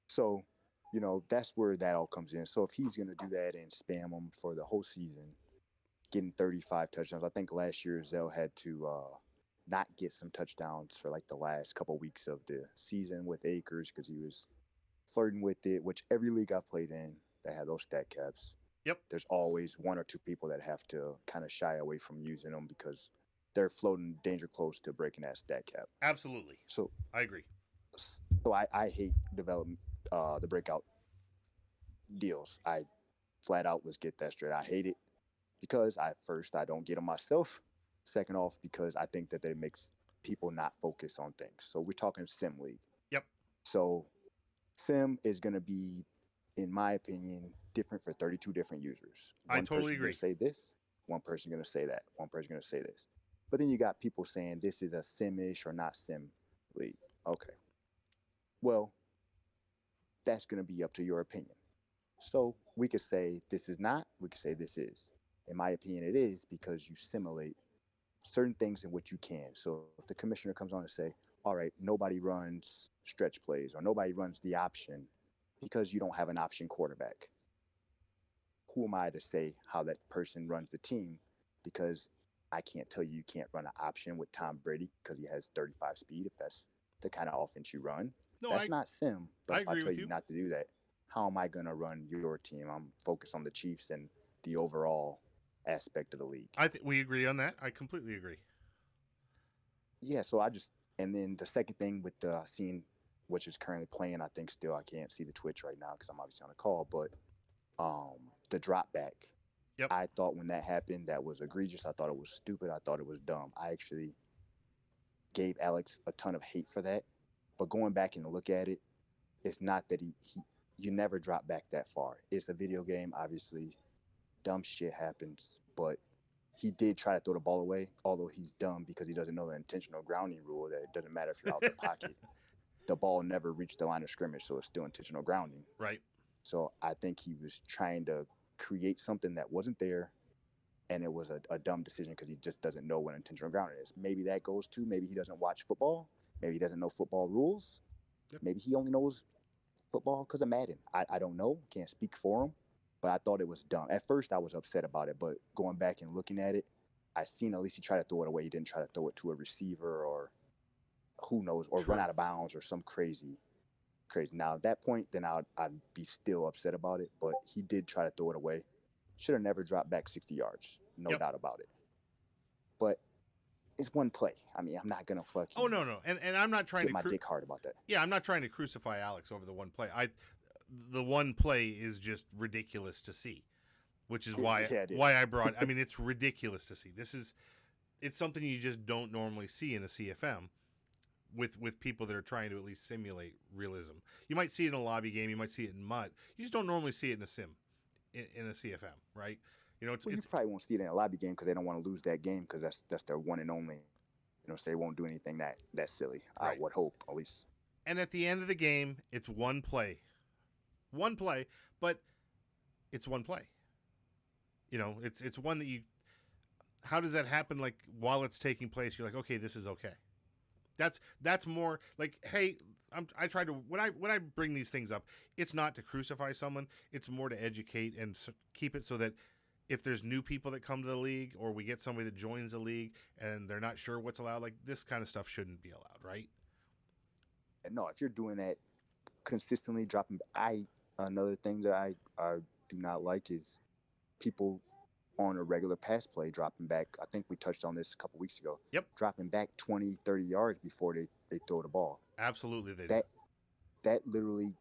So, you know, that's where that all comes in. So if he's going to do that and spam them for the whole season, getting 35 touchdowns, I think last year Zell had to not get some touchdowns for like the last couple weeks of the season with Akers because he was flirting with it, which every league I've played in that had those stat caps. Yep. There's always one or two people that have to kind of shy away from using them because they're floating danger close to breaking that stat cap. absolutely. So I agree. I hate development, the breakout deals. I flat out, let's get that straight. I hate it because I don't get them myself. Second off, because I think that it makes people not focus on things. So we're talking sim league. Yep. So sim is going to be, in my opinion, different for 32 different users. I totally agree. One person going to say this, one person going to say that, one person going to say this. But then you got people saying this is a sim-ish or not sim league. Okay. Well, that's going to be up to your opinion. So we could say this is not, we could say this is. In my opinion, it is because you simulate certain things in which you can. So if the commissioner comes on and say, all right, nobody runs stretch plays or nobody runs the option because you don't have an option quarterback. Who am I to say how that person runs the team? Because I can't tell you can't run an option with Tom Brady because he has 35 speed if that's the kind of offense you run. No, that's not sim. But if I agree tell with you you. not to do that, how am I going to run your team? I'm focused on the Chiefs and the overall aspect of the league. I think we agree on that. I completely agree. Yeah, so and then the second thing with the scene, which is currently playing, I think still, I can't see the Twitch right now because I'm obviously on a call, but the drop back. Yep. I thought when that happened, that was egregious. I thought it was stupid. I thought it was dumb. I actually gave Alex a ton of hate for that. But going back and look at it, it's not that you never drop back that far. It's a video game, obviously. Dumb shit happens, but he did try to throw the ball away, although he's dumb because he doesn't know the intentional grounding rule that it doesn't matter if you're out the pocket. The ball never reached the line of scrimmage, so it's still intentional grounding. Right. So I think he was trying to create something that wasn't there, and it was a dumb decision because he just doesn't know what intentional grounding is. Maybe that goes to, maybe he doesn't watch football. Maybe he doesn't know football rules. Yep. Maybe he only knows football because of Madden. I don't know. Can't speak for him. But I thought it was dumb. At first, I was upset about it. But going back and looking at it, I seen at least he tried to throw it away. He didn't try to throw it to a receiver or who knows, or run out of bounds or some crazy. Now, at that point, then I'd be still upset about it. But he did try to throw it away. Should have never dropped back 60 yards. No doubt about it. But it's one play. I mean, I'm not going to fucking... Oh, no. And I'm not trying get to... my dick hard about that. Yeah, I'm not trying to crucify Alex over the one play. The one play is just ridiculous to see, which is why I brought... I mean, it's ridiculous to see. It's something you just don't normally see in a CFM with people that are trying to at least simulate realism. You might see it in a lobby game. You might see it in MUT. You just don't normally see it in a sim, in a CFM, right? You know, you probably won't see it in a lobby game because they don't want to lose that game because that's their one and only. You know, so they won't do anything that silly. Right. I would hope, at least. And at the end of the game, it's one play, but it's one play. You know, it's one that you. How does that happen? Like while it's taking place, you're like, okay, this is okay. That's more like, hey, I try to when I bring these things up, it's not to crucify someone. It's more to educate and keep it so that if there's new people that come to the league or we get somebody that joins the league and they're not sure what's allowed, like this kind of stuff shouldn't be allowed, right? No, if you're doing that consistently, dropping. Another thing that I do not like is people on a regular pass play dropping back. I think we touched on this a couple weeks ago. Yep. Dropping back 20, 30 yards before they throw the ball. Absolutely, they do. That literally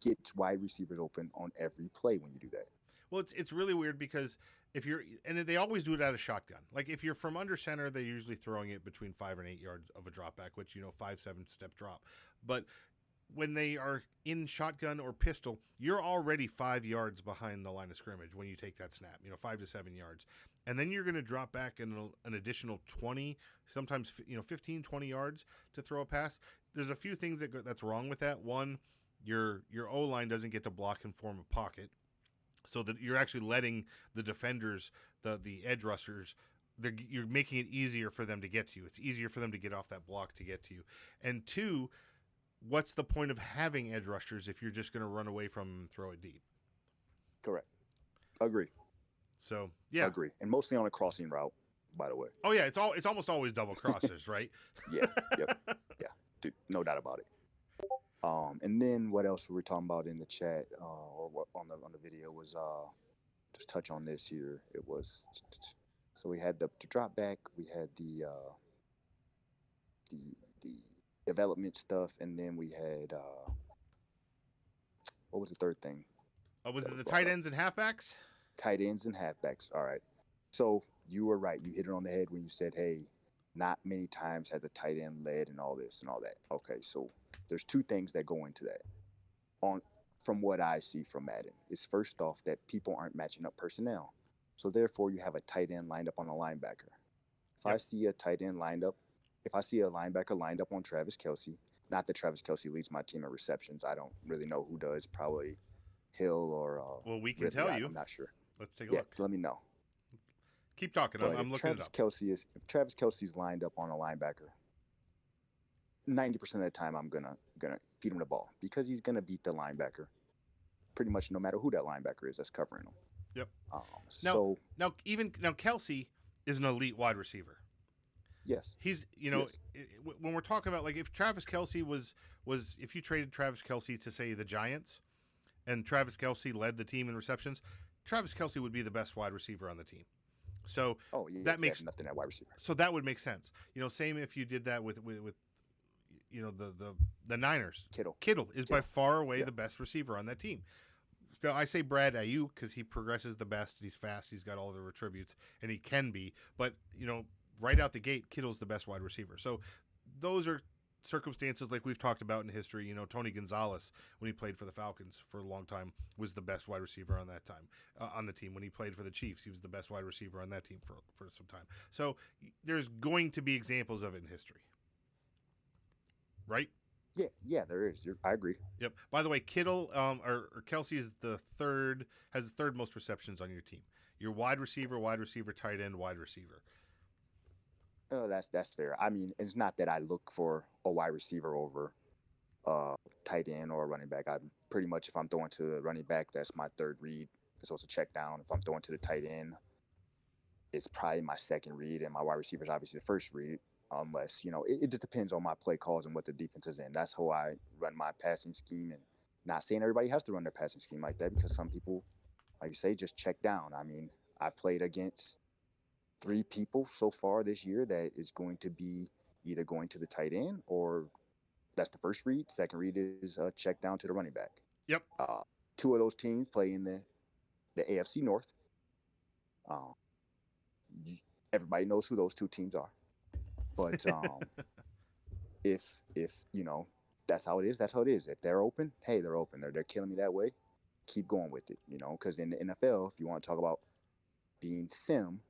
gets wide receivers open on every play when you do that. Well, it's really weird because and they always do it out of shotgun. Like if you're from under center, they're usually throwing it between 5 and 8 yards of a drop back, which 5-7 step drop. But when they are in shotgun or pistol, you're already 5 yards behind the line of scrimmage when you take that snap. 5 to 7 yards. and then you're going to drop back an additional 20, sometimes 15, 20 yards to throw a pass. There's a few things that's wrong with that. One, your O-line doesn't get to block and form a pocket, so that you're actually letting the defenders, the edge rushers, you're making it easier for them to get to you. It's easier for them to get off that block to get to you. And two, what's the point of having edge rushers if you're just going to run away from them and throw it deep? Correct. Agree. So, yeah. Agree. And mostly on a crossing route, by the way. Oh, yeah. It's almost always double crosses, right? Yeah. Yep. Yeah. Dude, no doubt about it. And then what else were we talking about in the chat or what on the video was just touch on this here. It was so we had the drop back, we had the development stuff, and then we had what was the third thing? Oh, was it the tight ends and halfbacks? Tight ends and halfbacks. All right. So you were right. You hit it on the head when you said, hey, not many times has the tight end led and all this and all that. Okay, so there's two things that go into that. From what I see from Madden, is first off that people aren't matching up personnel. So therefore you have a tight end lined up on a linebacker. If I see a tight end lined up, if I see a linebacker lined up on Travis Kelce, not that Travis Kelce leads my team in receptions. I don't really know who does. Probably Hill or well, we can Ridley. tell you. I'm not sure. Let's take a look. Let me know. Keep talking. I'm looking it up. If Travis Kelce's lined up on a linebacker, 90% of the time I'm gonna feed him the ball because he's gonna beat the linebacker pretty much no matter who that linebacker is that's covering him. Yep. Now Kelce is an elite wide receiver. Yes. He's when we're talking about, like, if Travis Kelce was if you traded Travis Kelce to, say, the Giants, and Travis Kelce led the team in receptions, Travis Kelce would be the best wide receiver on the team. So that makes nothing at wide receiver. So that would make sense. Same if you did that with the Niners. Kittle is by far away the best receiver on that team. So I say Brad Ayuk because he progresses the best. He's fast. He's got all the attributes, and he can be. But right out the gate, Kittle's the best wide receiver. So those are circumstances like we've talked about in history. Tony Gonzalez, when he played for the Falcons for a long time, was the best wide receiver on that time on the team. When he played for the Chiefs, he was the best wide receiver on that team for some time. So there's going to be examples of it in history, right? Yeah, there is. I agree. Yep. By the way, Kittle or Kelce is has the third most receptions on your team. Your wide receiver, tight end, wide receiver. Oh, that's fair. I mean, it's not that I look for a wide receiver over tight end or running back. I'm pretty much, if I'm throwing to the running back, that's my third read. So it's a check down. If I'm throwing to the tight end, it's probably my second read, and my wide receiver is obviously the first read. Unless, it just depends on my play calls and what the defense is in. That's how I run my passing scheme, and not saying everybody has to run their passing scheme like that, because some people, like you say, just check down. I mean, I've played against 3 people so far this year that is going to be either going to the tight end, or that's the first read. Second read is a check down to the running back. Yep. 2 of those teams play in the AFC North. Everybody knows who those 2 teams are. But if that's how it is, that's how it is. If they're open, hey, they're open. They're killing me that way. Keep going with it, because in the NFL, if you want to talk about being sim,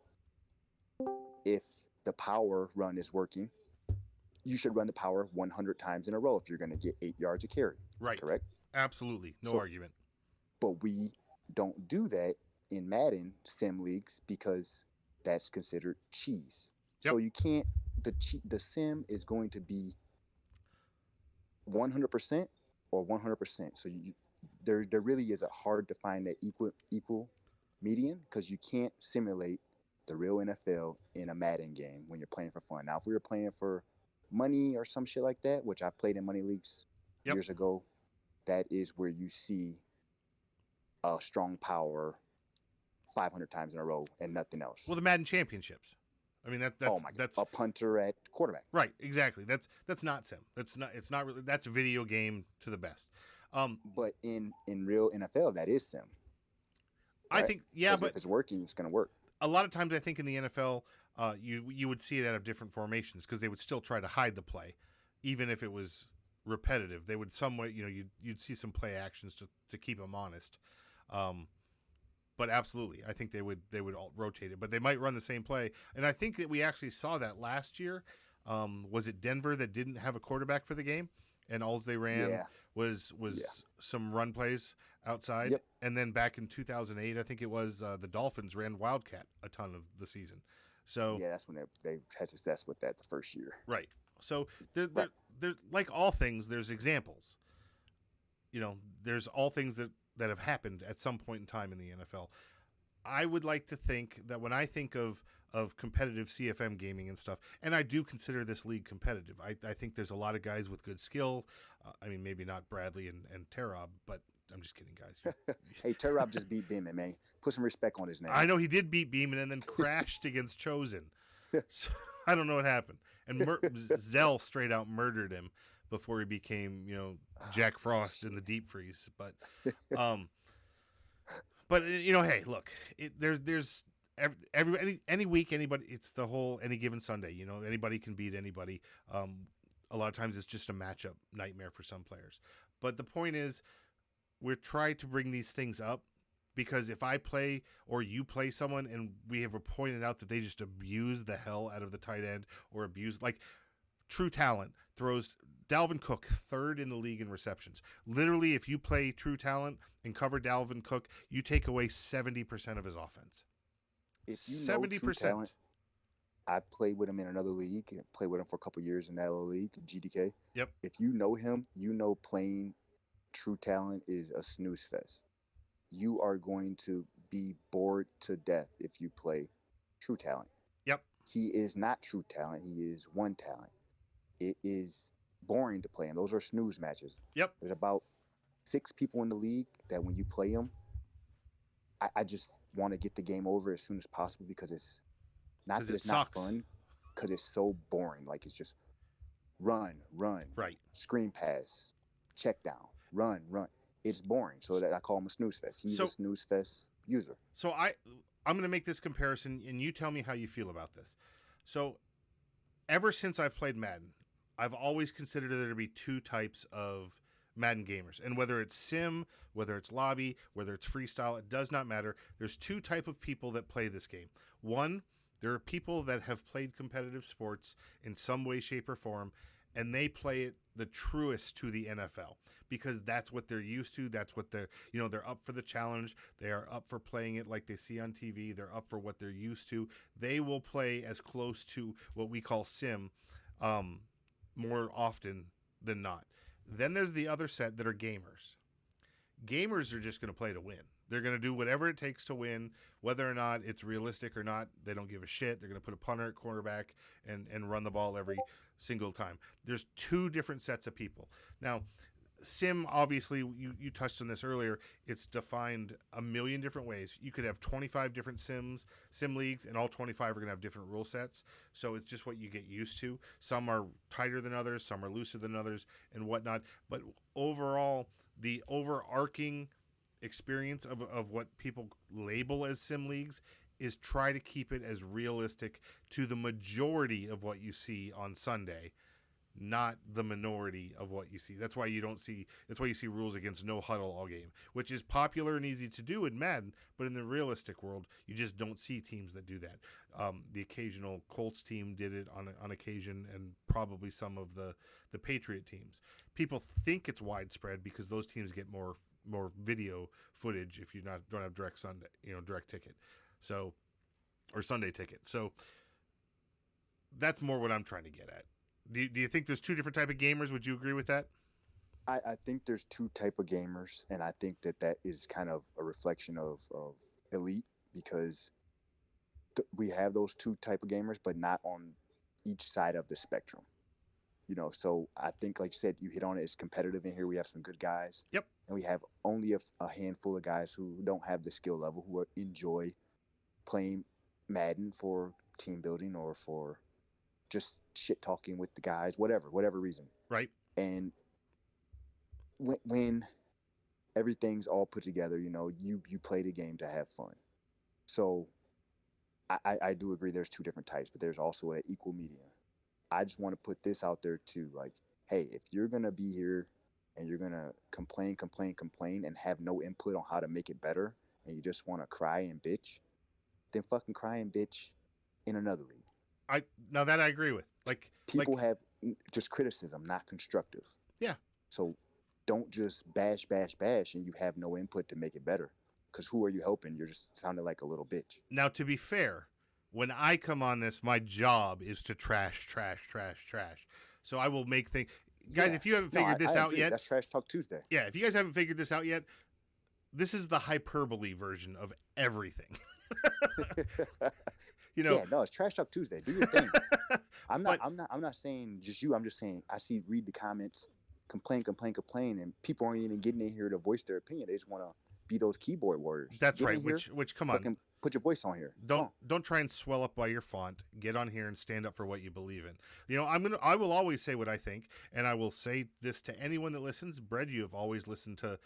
if the power run is working, you should run the power 100 times in a row if you're going to get 8 yards a carry. Right. Correct? Absolutely. No argument. But we don't do that in Madden sim leagues because that's considered cheese. Yep. So you can't. The sim is going to be 100% or 100%. So there really is a hard to find that equal median, because you can't simulate the real NFL in a Madden game when you're playing for fun. Now, if we were playing for money or some shit like that, which I've played in money leagues years ago, that is where you see a strong power 500 times in a row and nothing else. Well, the Madden Championships. I mean, that's a punter at quarterback. Right, exactly. That's not sim. It's not really. That's video game to the best. But in real NFL, that is sim. Right? I think, but if it's working, it's going to work. A lot of times, I think in the NFL, you would see it out of different formations, because they would still try to hide the play, even if it was repetitive. They would somewhat, you'd see some play actions to keep them honest. But absolutely, I think they would all rotate it, but they might run the same play. And I think that we actually saw that last year. Was it Denver that didn't have a quarterback for the game, and all they ran Yeah. was some run plays outside? Yep. And then back in 2008, I think it was the Dolphins ran Wildcat a ton of the season. So Yeah, that's when they had success with that the first year. right. So there, like all things, there's examples. There's all things that have happened at some point in time in the NFL. I would like to think that when I think of competitive CFM gaming and stuff, and I do consider this league competitive. I think there's a lot of guys with good skill. I mean, maybe not Bradley and Terob, but I'm just kidding, guys. Hey, Terob just beat Beeman, man. Put some respect on his name. I know he did beat Beeman and then crashed against Chosen. So, I don't know what happened. And Zell straight out murdered him before he became, Jack Frost in the deep freeze. But, hey, look, there's any week, anybody. It's the whole any given Sunday. Anybody can beat anybody. A lot of times it's just a matchup nightmare for some players. But the point is, we're trying to bring these things up because if I play or you play someone and we have pointed out that they just abuse the hell out of the tight end or abuse, like True Talent throws Dalvin Cook third in the league in receptions. Literally, if you play True Talent and cover Dalvin Cook, you take away 70% of his offense. If you know 70%. True Talent, I played with him in another league. Played with him for a couple years in that other league, GDK. Yep. If you know him, playing True Talent is a snooze fest. You are going to be bored to death if you play True Talent. Yep. He is not True Talent. He is One Talent. It is boring to play him. Those are snooze matches. Yep. There's about 6 people in the league that when you play him, I just want to get the game over as soon as possible because it's not that it's not fun, because it's so boring. Like it's just run, right, screen pass, check down, run. It's boring. So that I call him a snooze fest. He's a snooze fest user. So I'm going to make this comparison, and you tell me how you feel about this. So ever since I've played Madden, I've always considered there to be 2 types of Madden gamers. And whether it's sim, whether it's lobby, whether it's freestyle, it does not matter. There's 2 type of people that play this game. One, there are people that have played competitive sports in some way, shape, or form, and they play it the truest to the NFL because that's what they're used to. That's what they're up for the challenge. They are up for playing it like they see on TV. They're up for what they're used to. They will play as close to what we call sim more often than not. Then there's the other set that are gamers. Gamers are just going to play to win. They're going to do whatever it takes to win, whether or not it's realistic or not. They don't give a shit. They're going to put a punter at quarterback and run the ball every single time. There's 2 different sets of people. Now, sim, obviously, you touched on this earlier. It's defined a million different ways. You could have 25 different sim leagues, and all 25 are going to have different rule sets. So it's just what you get used to. Some are tighter than others. Some are looser than others and whatnot. But overall, the overarching experience of what people label as sim leagues is try to keep it as realistic to the majority of what you see on Sunday, not the minority of what you see. That's why you see rules against no huddle all game, which is popular and easy to do in Madden, but in the realistic world, you just don't see teams that do that. The occasional Colts team did it on occasion, and probably some of the Patriot teams. People think it's widespread because those teams get more video footage if you don't have direct ticket, so, or Sunday ticket. So that's more what I'm trying to get at. Do you think there's 2 different type of gamers? Would you agree with that? I think there's 2 type of gamers, and I think that is kind of a reflection of Elite because we have those 2 type of gamers, but not on each side of the spectrum. So I think, like you said, you hit on it. It's competitive in here. We have some good guys. Yep. And we have only a handful of guys who don't have the skill level, who enjoy playing Madden for team building or for just shit talking with the guys, whatever reason. Right. And when everything's all put together, you play the game to have fun. So I do agree there's 2 different types, but there's also an equal medium. I just want to put this out there too. Like, hey, if you're going to be here and you're going to complain and have no input on how to make it better and you just want to cry and bitch, then fucking cry and bitch in another league. Now that I agree with. Like People have just criticism, not constructive. Yeah. So don't just bash, and you have no input to make it better. Because who are you helping? You're just sounding like a little bitch. Now, to be fair, when I come on this, my job is to trash. So I will make things. Guys, if you haven't figured this out yet. That's Trash Talk Tuesday. Yeah, if you guys haven't figured this out yet, this is the hyperbole version of everything. Yeah, no, it's Trash Talk Tuesday. Do your thing. I'm not saying just you. I'm just saying read the comments, complain, and people aren't even getting in here to voice their opinion. They just want to be those keyboard warriors. That's right. Which come on, put your voice on here. Don't try and swell up by your font. Get on here and stand up for what you believe in. I will always say what I think, and I will say this to anyone that listens. Brad, you have always listened to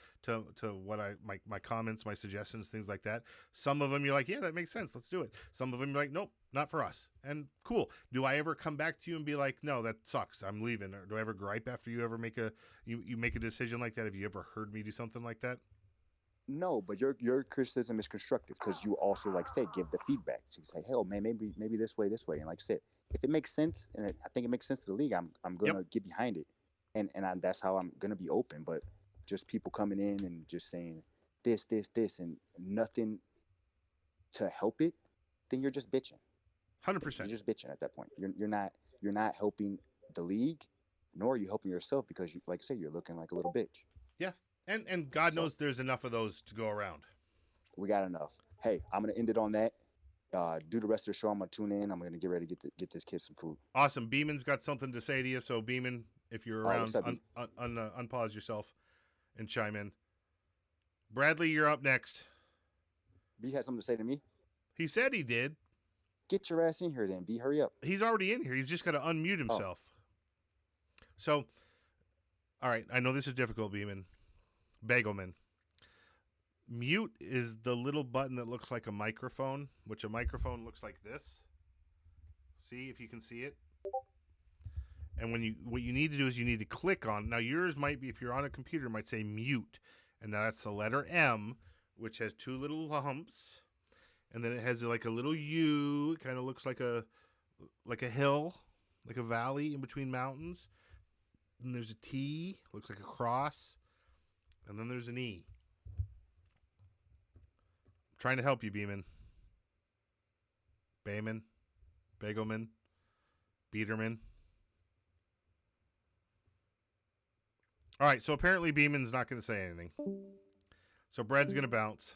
what my comments, my suggestions, things like that. Some of them you're like, yeah, that makes sense. Let's do it. Some of them you're like, nope, not for us. And cool. Do I ever come back to you and be like, no, that sucks, I'm leaving? Or do I ever gripe after you ever make you make a decision like that? Have you ever heard me do something like that? No, but your criticism is constructive because you also, like I said, give the feedback. So you say, hell, man, maybe this way, and like I said, if it makes sense, and I think it makes sense to the league, I'm gonna get behind it, and that's how I'm gonna be open. But just people coming in and just saying this, and nothing to help it, then you're just bitching. 100%. You're just bitching at that point. You're not helping the league, nor are you helping yourself because you, like I said, you're looking like a little bitch. Yeah. And God knows there's enough of those to go around. We got enough. Hey, I'm going to end it on that. Do the rest of the show. I'm going to tune in. I'm going to get ready to get this kid some food. Awesome. Beeman's got something to say to you. So, Beeman, if you're around, unpause yourself and chime in. Bradley, you're up next. B had something to say to me? He said he did. Get your ass in here then, B. Hurry up. He's already in here. He's just got to unmute himself. So, all right. I know this is difficult, Beeman. Bagelman. Mute is the little button that looks like a microphone, which a microphone looks like this. See if you can see it. And what you need to do is you need to click on. Now yours might be, if you're on a computer, it might say mute, and now that's the letter M, which has two little humps, and then it has like a little U. It kind of looks like a hill, like a valley in between mountains. And there's a T, looks like a cross. And then there's an E. I'm trying to help you, Beeman. Bayman. Bagelman. Biederman. All right, so apparently Beeman's not going to say anything. So Brad's going to bounce.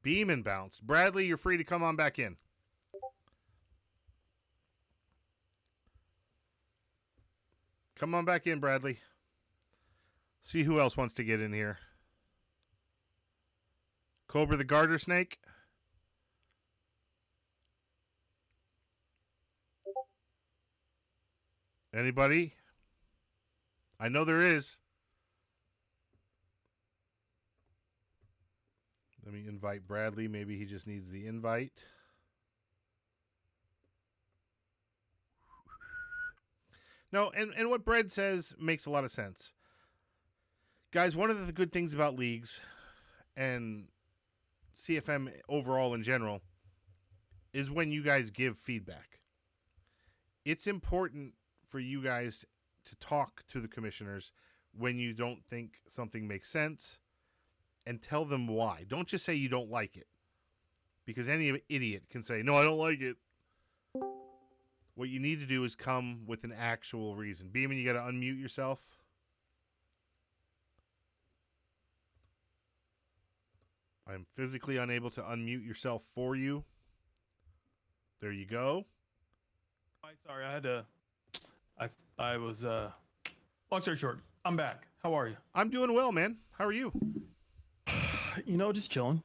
Beeman bounced. Bradley, you're free to come on back in. Come on back in, Bradley. See who else wants to get in here. Cobra the garter snake. Anybody? I know there is. Let me invite Bradley. Maybe he just needs the invite. No, and what Brad says makes a lot of sense. Guys, one of the good things about leagues and CFM overall in general is when you guys give feedback. It's important for you guys to talk to the commissioners when you don't think something makes sense and tell them why. Don't just say you don't like it, because any idiot can say, no, I don't like it. What you need to do is come with an actual reason. Beeman, you got to unmute yourself. I'm physically unable to unmute yourself for you. There you go. Sorry, I had to. I was. Long story short, I'm back. How are you? I'm doing well, man. How are you? Just chilling.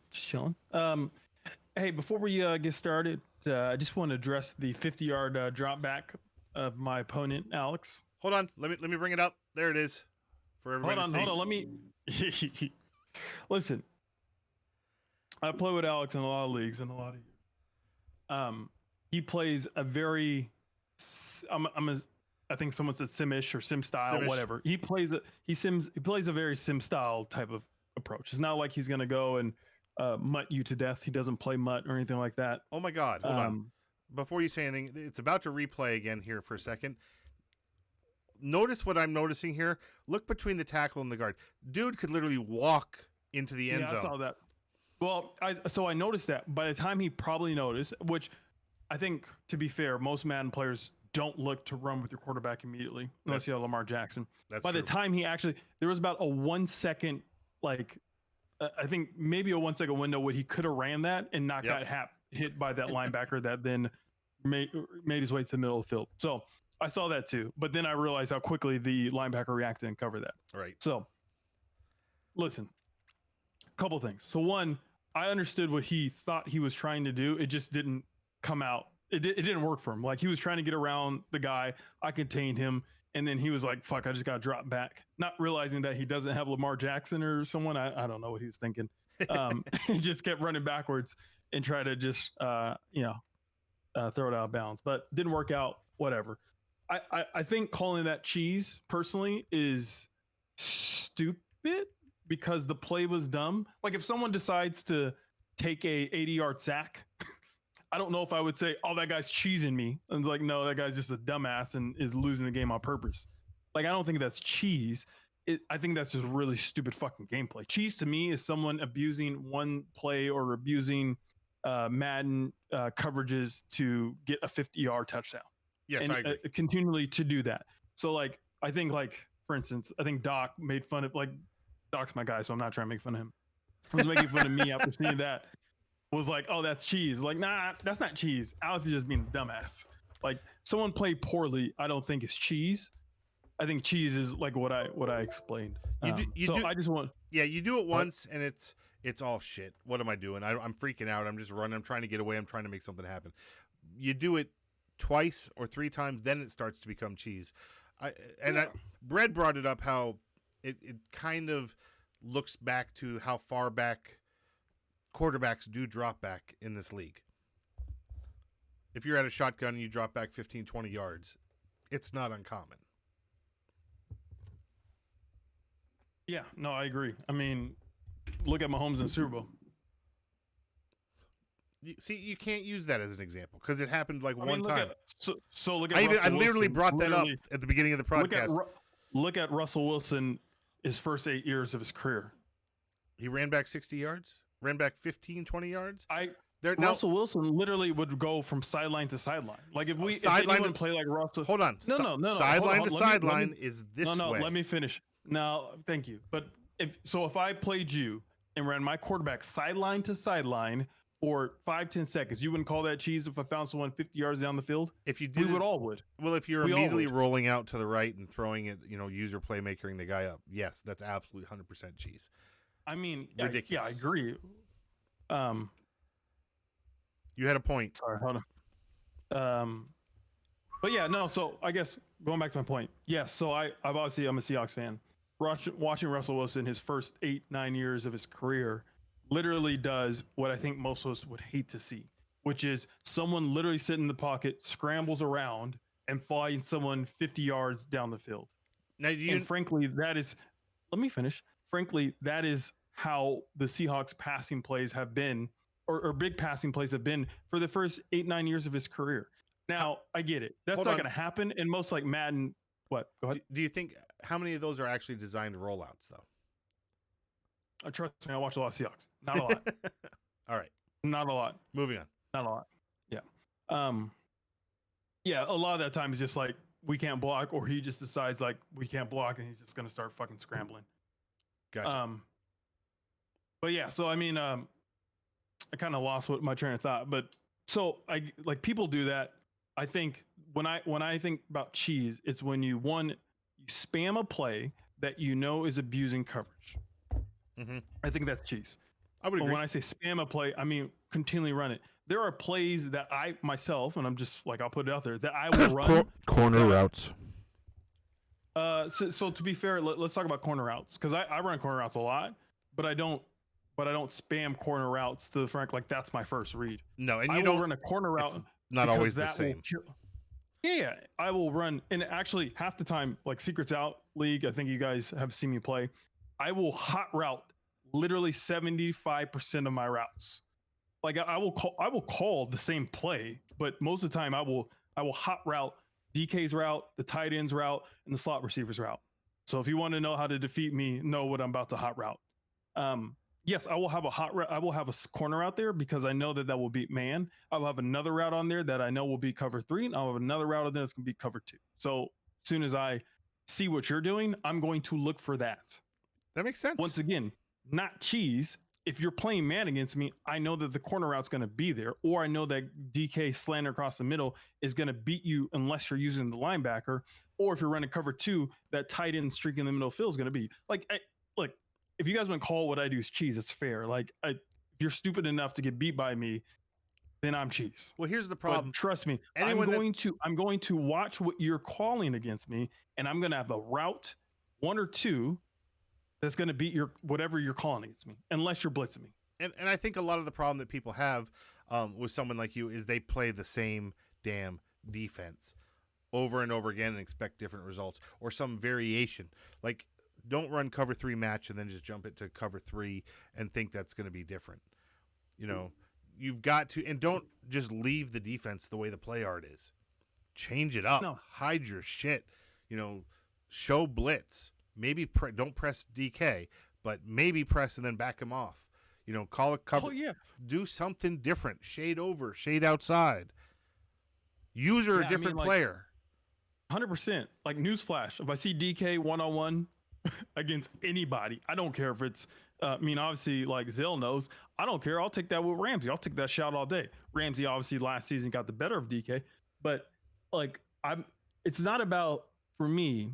Hey, before we get started, I just want to address the 50-yard drop back of my opponent, Alex. Hold on. Let me bring it up. There it is. For everybody to see. Hold on. Let me listen. I play with Alex in a lot of leagues and a lot of. He plays a very. I think someone said Simish or Sim style, Simish. Whatever. He plays a very Sim style type of approach. It's not like he's gonna go and mutt you to death. He doesn't play mutt or anything like that. Oh my God! Hold on. Before you say anything, it's about to replay again here for a second. Notice what I'm noticing here. Look between the tackle and the guard. Dude could literally walk into the end zone. I saw that. Well, I noticed that. By the time he probably noticed, which I think, to be fair, most Madden players don't look to run with your quarterback immediately, unless you have Lamar Jackson. By the time he actually, there was about a 1 second, like, I think maybe a 1 second window where he could have ran that and not got hit by that linebacker that then made his way to the middle of the field. So I saw that too. But then I realized how quickly the linebacker reacted and covered that. Right. So listen, a couple things. So one, I understood what he thought he was trying to do. It just didn't come out. It didn't work for him. Like, he was trying to get around the guy. I contained him. And then he was like, fuck, I just got to drop back. Not realizing that he doesn't have Lamar Jackson or someone. I don't know what he was thinking. He just kept running backwards and try to just, throw it out of bounds. But didn't work out, whatever. I think calling that cheese, personally, is stupid because the play was dumb. Like, if someone decides to take a 80-yard sack, I don't know if I would say, oh, that guy's cheesing me. And it's like, no, that guy's just a dumbass and is losing the game on purpose. Like, I don't think that's cheese. I think that's just really stupid fucking gameplay. Cheese to me is someone abusing one play or abusing Madden coverages to get a 50-yard touchdown. Yes, and, I agree. Continually to do that. So, like, I think, like, for instance, I think Doc made fun of, like, Doc's my guy, so I'm not trying to make fun of him. He was making fun of me after seeing that. Was like, oh, that's cheese. Like, nah, that's not cheese. Alex is just being a dumbass. Like, someone played poorly, I don't think is cheese. I think cheese is like what I explained. I just want. Yeah, you do it once and it's all shit. What am I doing? I'm freaking out. I'm just running. I'm trying to get away. I'm trying to make something happen. You do it twice or three times, then it starts to become cheese. Brett brought it up how it kind of looks back to how far back quarterbacks do drop back in this league. If you're at a shotgun and you drop back 15, 20 yards, it's not uncommon. Yeah, no, I agree. I mean, look at Mahomes in the Super Bowl. See, you can't use that as an example because it happened like one time. Look at I literally brought that up at the beginning of the podcast. Look at Russell Wilson, his first 8 years of his career. He ran back 60 yards, ran back 15, 20 yards. Russell Wilson literally would go from sideline to sideline. Like, if anyone play like Russell. Hold on. No. Sideline to sideline is this way. No, let me finish. No, thank you. But if I played you and ran my quarterback sideline to sideline for 5-10 seconds, you wouldn't call that cheese if I found someone 50 yards down the field? If you did, we would. Well, if you're immediately rolling out to the right and throwing it, user playmakering the guy up, yes, that's absolutely 100% cheese. I mean, ridiculous. Yeah, I agree. You had a point. Sorry, hold on. But yeah, no. So I guess going back to my point, yes. So I'm a Seahawks fan. Watching Russell Wilson his first 8-9 years of his career literally does what I think most of us would hate to see, which is someone literally sit in the pocket, scrambles around, and finds someone 50 yards down the field. Now, frankly, that is. Let me finish. Frankly, that is how the Seahawks passing plays have been, or big passing plays have been for the first 8-9 years of his career. Now, I get it. That's not going to happen. And most like Madden, what? Go ahead. Do you think how many of those are actually designed rollouts, though? Trust me, I watch a lot of Seahawks. Not a lot. All right. Not a lot. Moving on. Not a lot. Yeah. Yeah, a lot of that time is just like, we can't block, or he just decides like we can't block and he's just going to start fucking scrambling. Gotcha. But yeah, so I mean, I kind of lost my train of thought, but so people do that. I think when I think about cheese, it's when you spam a play that is abusing coverage. Mm-hmm. I think that's cheese. I would agree. But when I say spam a play, I mean continually run it. There are plays that I myself, and I'm just like, I'll put it out there, that I will run. Corner routes. So to be fair, let's talk about corner routes, because I run corner routes a lot, but I don't spam corner routes to the front like that's my first read. No, and I will run a corner route. Not always the same. Yeah, I will run, and actually half the time, like Secrets Out League, I think you guys have seen me play. I will hot route literally 75% of my routes. Like I will call the same play, but most of the time I will hot route DK's route, the tight end's route, and the slot receiver's route. So if you want to know how to defeat me, know what I'm about to hot route. Yes, I will have a hot route. I will have a corner out there because I know that will beat man. I will have another route on there that I know will be cover 3, and I'll have another route on there that's going to be cover 2. So as soon as I see what you're doing, I'm going to look for that. That makes sense. Once again, not cheese. If you're playing man against me, I know that the corner route's going to be there, or I know that DK slant across the middle is going to beat you unless you're using the linebacker, or if you're running cover 2, that tight end streak in the middle of the field is going to be like, look, if you guys want to call what I do is cheese, it's fair. Like, if you're stupid enough to get beat by me, then I'm cheese. Well, here's the problem. But trust me, I'm going to watch what you're calling against me, and I'm going to have a route, 1 or 2, that's going to beat your whatever you're calling against me, unless you're blitzing me. And I think a lot of the problem that people have with someone like you is they play the same damn defense over and over again and expect different results or some variation. Like, don't run cover 3 match and then just jump it to cover 3 and think that's going to be different. You know, you've got to, and don't just leave the defense the way the play art is. Change it up. No. Hide your shit. You know, show blitz. Maybe don't press DK, but maybe press and then back him off. You know, call it cover. Oh, yeah. Do something different. Shade over, shade outside. User a different player. 100%. Like, newsflash. If I see DK one-on-one against anybody, I don't care if it's, obviously, like Zell knows, I don't care. I'll take that with Ramsey. I'll take that shot all day. Ramsey, obviously, last season got the better of DK. But, like, it's not about, for me,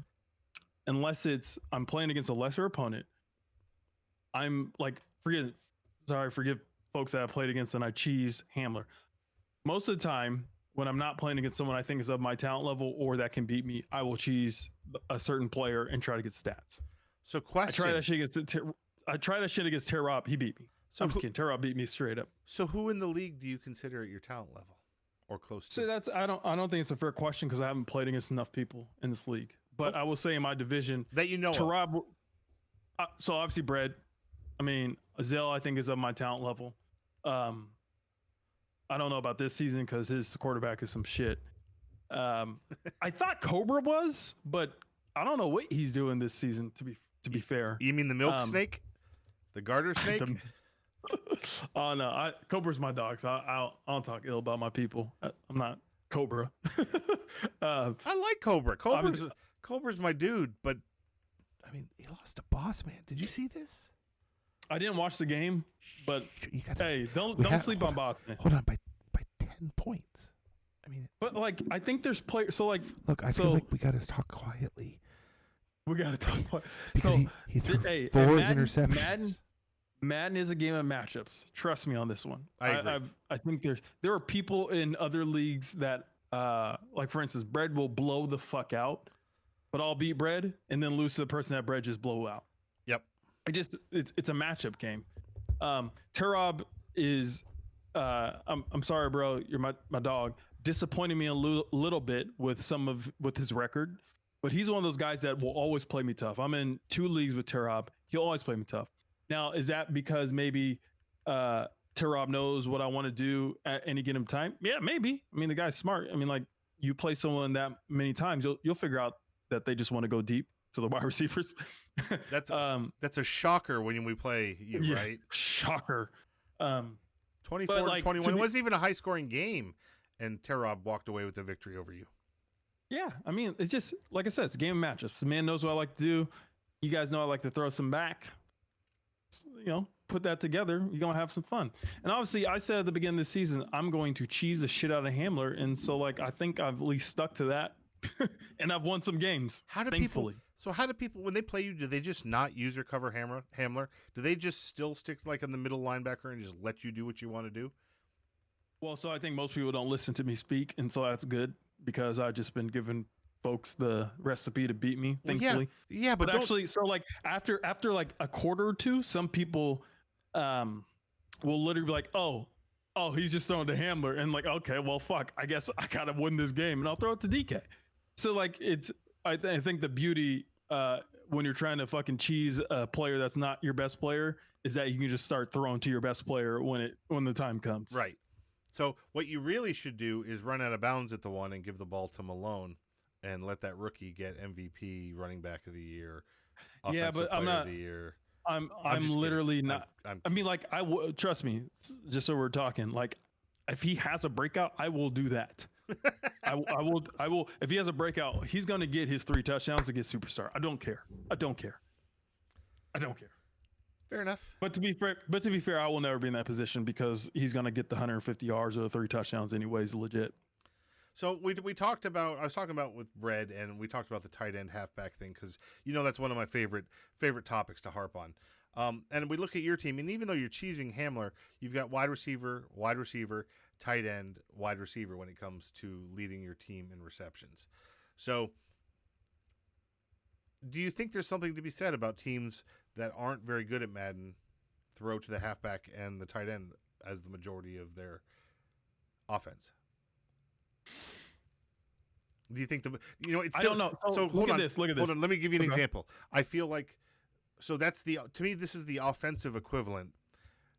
unless I'm playing against a lesser opponent, I'm like, forgive folks that I played against and I cheese Hamler. Most of the time, when I'm not playing against someone I think is of my talent level or that can beat me, I will cheese a certain player and try to get stats. So question. I tried that shit against Terrob. He beat me. So I'm just kidding. Terrob beat me straight up. So who in the league do you consider at your talent level or close to? So I don't think it's a fair question because I haven't played against enough people in this league. But I will say in my division that you know Terrob. So obviously Bread. I mean, Zell I think is of my talent level. I don't know about this season because his quarterback is some shit. I thought Cobra was, but I don't know what he's doing this season. To be fair, you mean the milk snake, the garter snake? Oh no, Cobra's my dog, so I don't talk ill about my people. I'm not Cobra. I like Cobra. Cobra's my dude, but I mean, he lost to Boss Man. Did you see this? I didn't watch the game, but don't sleep on Boss Man. Hold on, by 10 points. I mean, but like, I think there's players. So like, look, I feel like we got to talk quietly. We got to talk quietly because he threw 4 interceptions. Madden is a game of matchups. Trust me on this one. I think there are people in other leagues that, like for instance, Bread will blow the fuck out, but I'll beat Bread and then lose to the person that Bread just blow out. Yep. It's a matchup game. Terrob is, I'm sorry, bro. You're my dog. Disappointing me a little bit with his record, but he's one of those guys that will always play me tough. I'm in 2 leagues with Terrob. He'll always play me tough. Now, is that because maybe Terrob knows what I want to do at any given time? Yeah, maybe. I mean, the guy's smart. I mean, like, you play someone that many times, you'll figure out that they just want to go deep to the wide receivers. That's a shocker when we play you, yeah, right? Shocker. 24 to 21. It wasn't even a high-scoring game, and Terrob walked away with the victory over you. Yeah, I mean, it's just, like I said, it's a game of matchups. The man knows what I like to do. You guys know I like to throw some back. You know, put that together, you're going to have some fun. And obviously, I said at the beginning of the season, I'm going to cheese the shit out of Hamler. And so, like, I think I've at least stuck to that. And I've won some games, thankfully. How do people, when they play you, do they just not use or cover Hamler? Do they just still stick, like, in the middle linebacker and just let you do what you want to do? Well, so I think most people don't listen to me speak. And so that's good because I've just been giving folks the recipe to beat me, thankfully. Well, yeah, but actually, so like after like a quarter or two, some people will literally be like, oh, he's just throwing to Hamler, and like, okay, well, fuck, I guess I gotta win this game, and I'll throw it to DK. So like, I think the beauty when you're trying to fucking cheese a player that's not your best player is that you can just start throwing to your best player when the time comes. Right. So what you really should do is run out of bounds at the 1 and give the ball to Malone and let that rookie get MVP, running back of the year, offensive but I'm player not. of the year. I'm just literally kidding. not. I'm I mean, like trust me. Just so we're talking, like if he has a breakout, I will do that. I will. If he has a breakout, he's going to get his 3 touchdowns to get superstar. I don't care. Fair enough. But to be fair, I will never be in that position because he's going to get the 150 yards or the 3 touchdowns anyways. Legit. So we talked about, I was talking about with Red, and we talked about the tight end halfback thing because that's one of my favorite topics to harp on. And we look at your team, and even though you're choosing Hamler, you've got wide receiver, tight end, wide receiver when it comes to leading your team in receptions. So do you think there's something to be said about teams that aren't very good at Madden throw to the halfback and the tight end as the majority of their offense? Do you think it's I don't know. So look at this. Hold on, let me give you an example. I feel like to me this is the offensive equivalent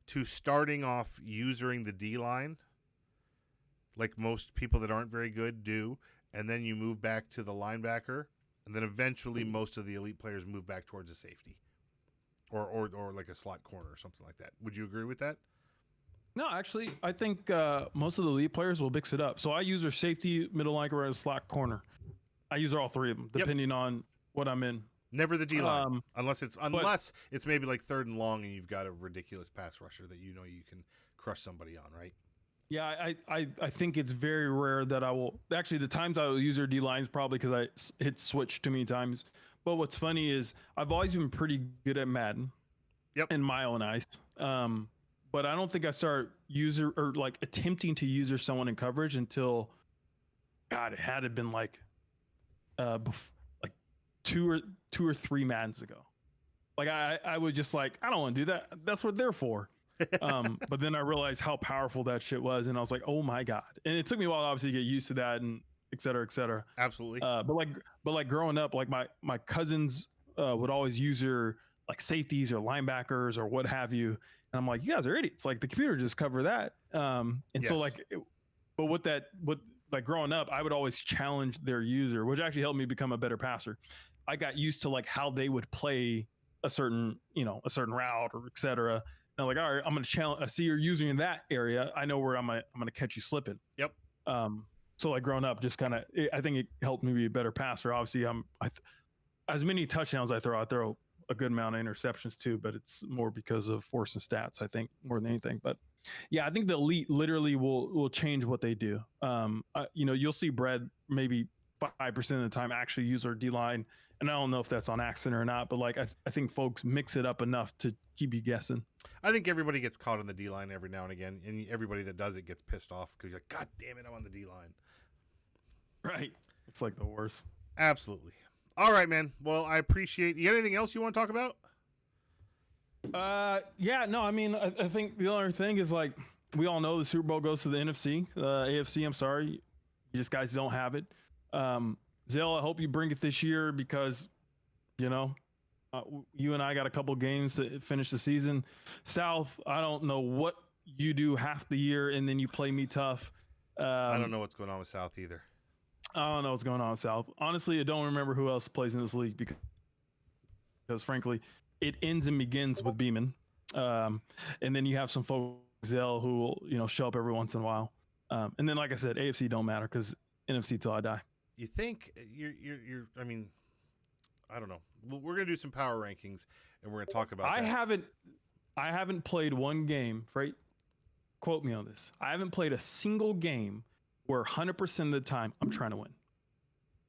to starting off using the D line like most people that aren't very good do, and then you move back to the linebacker, and then eventually most of the elite players move back towards a safety. Or like a slot corner or something like that. Would you agree with that? No, actually, I think most of the elite players will mix it up. So I use their safety, middle linebacker, and slot corner. I use all 3 of them depending on what I'm in. Never the D line, unless it's maybe like 3rd and long, and you've got a ridiculous pass rusher that you can crush somebody on, right? Yeah, I think it's very rare that I will. Actually, the times I will use their D lines probably because I hit switch too many times. But what's funny is I've always been pretty good at Madden. Yep. In my own eyes. But I don't think I start attempting to user someone in coverage until, God, it had to been like 2 or 3 Maddens ago. Like I was just like, I don't want to do that. That's what they're for. But then I realized how powerful that shit was, and I was like, oh my God. And it took me a while obviously to get used to that and et cetera, et cetera. Absolutely. But growing up, like my cousins would always use their like safeties or linebackers or what have you. And I'm like, you guys are idiots. Like the computer just cover that. So growing up, I would always challenge their user, which actually helped me become a better passer. I got used to like how they would play a certain route or et cetera. And I'm like, all right, I'm going to challenge. I see you're using in that area. I know where I'm going to catch you slipping. Yep. So like growing up, just kind of, I think it helped me be a better passer. Obviously, as many touchdowns I throw a good amount of interceptions too, but it's more because of force and stats, I think, more than anything. But yeah, I think the elite literally will change what they do. You'll see Brett maybe 5% of the time actually use our D line, and I don't know if that's on accident or not, but like I think folks mix it up enough to keep you guessing. I think everybody gets caught on the D line every now and again, and everybody that does it gets pissed off because you're like, God damn it, I'm on the D line. Right. It's like the worst. Absolutely. All right, man. Well, I appreciate. You got anything else you want to talk about? Yeah. No, I mean, I think the other thing is like we all know the Super Bowl goes to the NFC, AFC. I'm sorry, you just guys don't have it. Zell, I hope you bring it this year because, you and I got a couple games to finish the season. South, I don't know what you do half the year and then you play me tough. I don't know what's going on with South either. I don't know what's going on with South. Honestly, I don't remember who else plays in this league because frankly, it ends and begins with Beeman. And then you have some folks, Zell, who will, show up every once in a while. And then, like I said, AFC don't matter because NFC till I die. You think you're I mean, I don't know. We're going to do some power rankings and we're going to talk about that. I haven't played one game, right? Quote me on this. I haven't played a single game where 100% of the time I'm trying to win.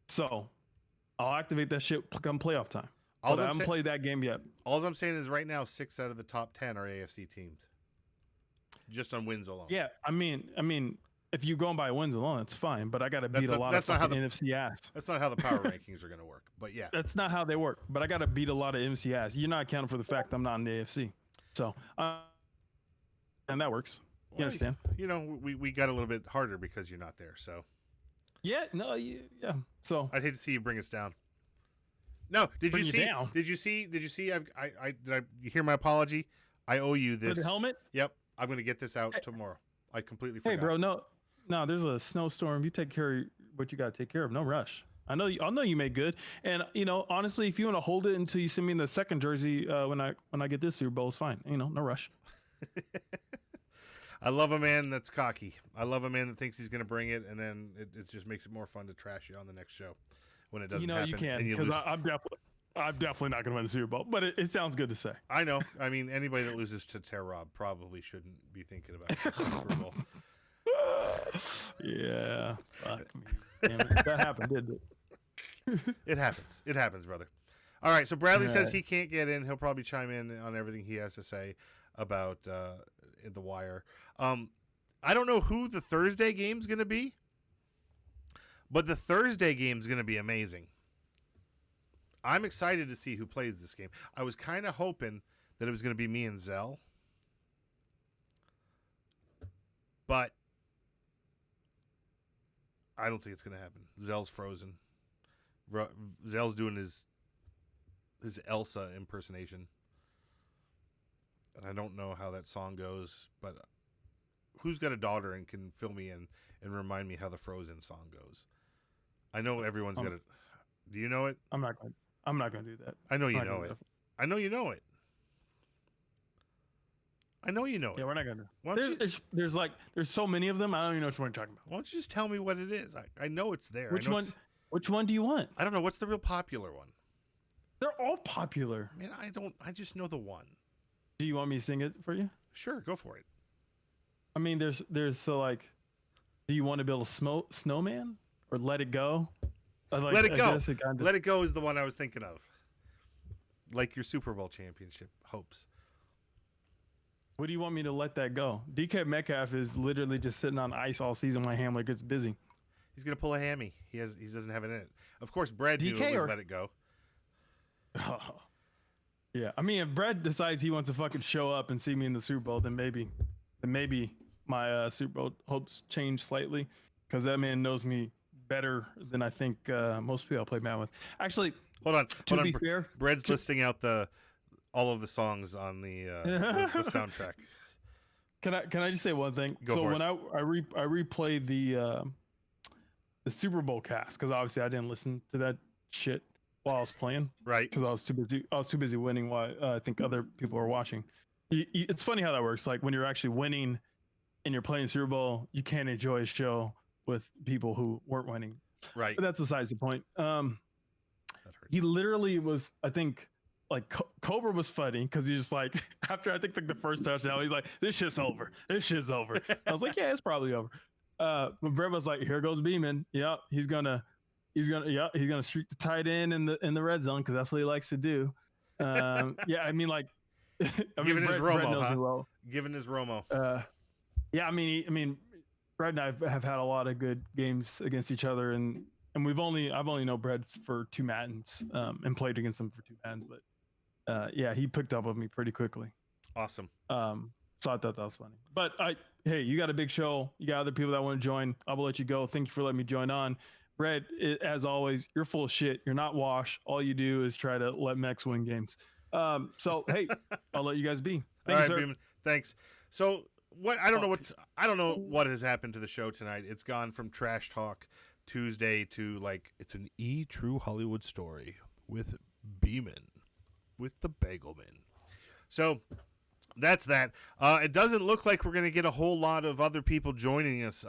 So I'll activate that shit come playoff time. I haven't played that game yet. All I'm saying is right now, 6 out of the top 10 are AFC teams. Just on wins alone. Yeah, I mean, if you're going by wins alone, it's fine. But I got to beat a lot of fucking NFC ass. That's not how the power rankings are going to work. But yeah, that's not how they work. But I got to beat a lot of NFC ass. You're not accounting for the fact I'm not in the AFC. So, and that works. You understand? We got a little bit harder because you're not there. So. Yeah. No. Yeah. So. I'd hate to see you bring us down. No. Did you see? Down. Did you see? Did you see? Did I hear my apology? I owe you For this. the helmet? Yep. I'm going to get this out tomorrow. I completely forgot. Hey, bro, no, there's a snowstorm. You take care of what you got to take care of. No rush. I know you made good. And honestly, if you want to hold it until you send me the second jersey when I get this Super Bowl, it's fine. No rush. I love a man that's cocky. I love a man that thinks he's going to bring it, and then it just makes it more fun to trash you on the next show when it doesn't happen. You can, because I'm definitely not going to win the Super Bowl, but it sounds good to say. I know. I mean, anybody that loses to Rob probably shouldn't be thinking about the Super Bowl. Yeah, fuck me. Damn it. That happened, didn't it? It happens. It happens, brother. All right, so Bradley says he can't get in. He'll probably chime in on everything he has to say about The Wire. I don't know who the Thursday game's going to be, but the Thursday game's going to be amazing. I'm excited to see who plays this game. I was kind of hoping that it was going to be me and Zell, but I don't think it's going to happen. Zell's frozen. Zell's doing his Elsa impersonation. And I don't know how that song goes, but who's got a daughter and can fill me in and remind me how the Frozen song goes? I know everyone's got it. Do you know it? I'm not going to do that. I know you know it. I know you know it. I know you know it. Yeah, we're not going to. There's so many of them. I don't even know which one you're talking about. Why don't you just tell me what it is? I know it's there. Which one? Which one do you want? I don't know. What's the real popular one? They're all popular. Man, I just know the one. Do you want me to sing it for you? Sure, go for it. I mean, there's do you want to build a snowman or Let It Go? Let It Go. Let It Go is the one I was thinking of. Like your Super Bowl championship hopes. What do you want me to let that go? DK Metcalf is literally just sitting on ice all season while Hamler gets busy. He's gonna pull a hammy. He doesn't have it in it. Of course, Brad knew it was Let It Go. Oh. Yeah, I mean, if Brad decides he wants to fucking show up and see me in the Super Bowl, then maybe my Super Bowl hopes change slightly, because that man knows me better than I think most people I play Matt with. Actually, hold on. To be fair, Brad's listing out all of the songs on the soundtrack. Can I just say one thing? Go for it. I replayed the Super Bowl cast, because obviously I didn't listen to that shit while I was playing, right? Because I was too busy winning while I think other people were watching. It's funny how that works. Like when you're actually winning and you're playing Super Bowl, you can't enjoy a show with people who weren't winning. Right. But that's besides the point. He literally was, I think, like Cobra was funny because he's just like, after I think like the first touchdown, he's like, "This shit's over. This shit's over." I was like, "Yeah, it's probably over." But Brett was like, "Here goes Beeman. Yep, he's gonna streak the tight end in the red zone because that's what he likes to do." Yeah, I mean, like, Given his Romo, huh? Well. Given his Romo. Yeah, I mean, Brett and I have had a lot of good games against each other, and I've only known Brett for 2 Maddens, and played against him for 2 Maddens, but yeah, he picked up with me pretty quickly. Awesome. So I thought that was funny. But hey, you got a big show. You got other people that want to join. I will let you go. Thank you for letting me join on. Brett, as always, you're full of shit. You're not Wash. All you do is try to let Mex win games. So hey, I'll let you guys be. Thank you, sir. Beeman, thanks. So I don't know what has happened to the show tonight. It's gone from Trash Talk Tuesday to like it's an true Hollywood story with Beeman, with the Bagelman. So that's that. It doesn't look like we're going to get a whole lot of other people joining us.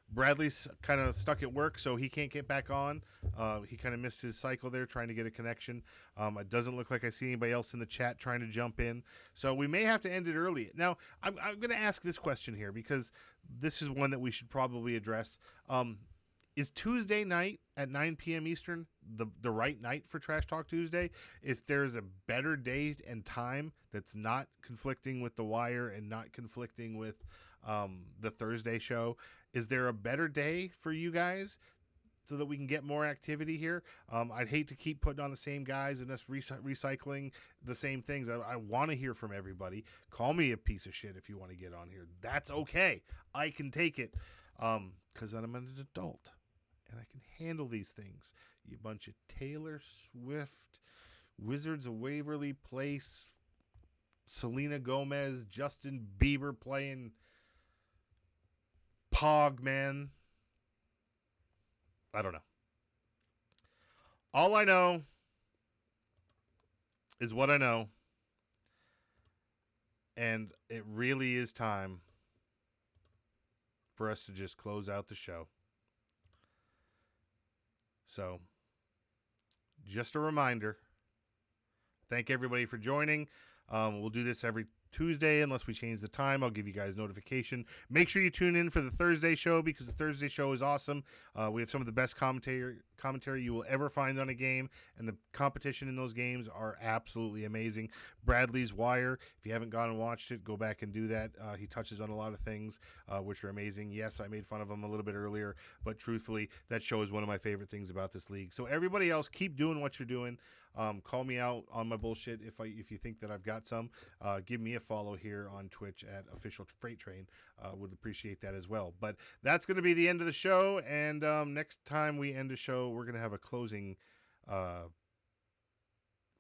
Bradley's kind of stuck at work, so he can't get back on. He kind of missed his cycle there trying to get a connection. It doesn't look like I see anybody else in the chat trying to jump in. So we may have to end it early. Now, I'm going to ask this question here because this is one that we should probably address. Is Tuesday night at 9 p.m. Eastern the right night for Trash Talk Tuesday? If there's a better day and time that's not conflicting with The Wire and not conflicting with the Thursday show, is there a better day for you guys so that we can get more activity here? I'd hate to keep putting on the same guys and us recycling the same things. I want to hear from everybody. Call me a piece of shit if you want to get on here. That's okay. I can take it because then I'm an adult and I can handle these things. You bunch of Taylor Swift, Wizards of Waverly Place, Selena Gomez, Justin Bieber playing Pog, man. I don't know. All I know is what I know. And it really is time for us to just close out the show. So, just a reminder. Thank everybody for joining. We'll do this every Tuesday unless we change the time. I'll give you guys notification. Make sure you tune in for the Thursday show because the Thursday show is awesome. We have some of the best commentary you will ever find on a game, and the competition in those games are absolutely amazing. Bradley's Wire, if you haven't gone and watched it, go back and do that. He touches on a lot of things which are amazing. Yes, I made fun of him a little bit earlier, but truthfully, that show is one of my favorite things about this league. So everybody else, keep doing what you're doing. Call me out on my bullshit if you think that I've got some. Give me a follow here on Twitch at Official Freight Train. Would appreciate that as well. But that's going to be the end of the show. And next time we end the show, we're going to have a closing. We're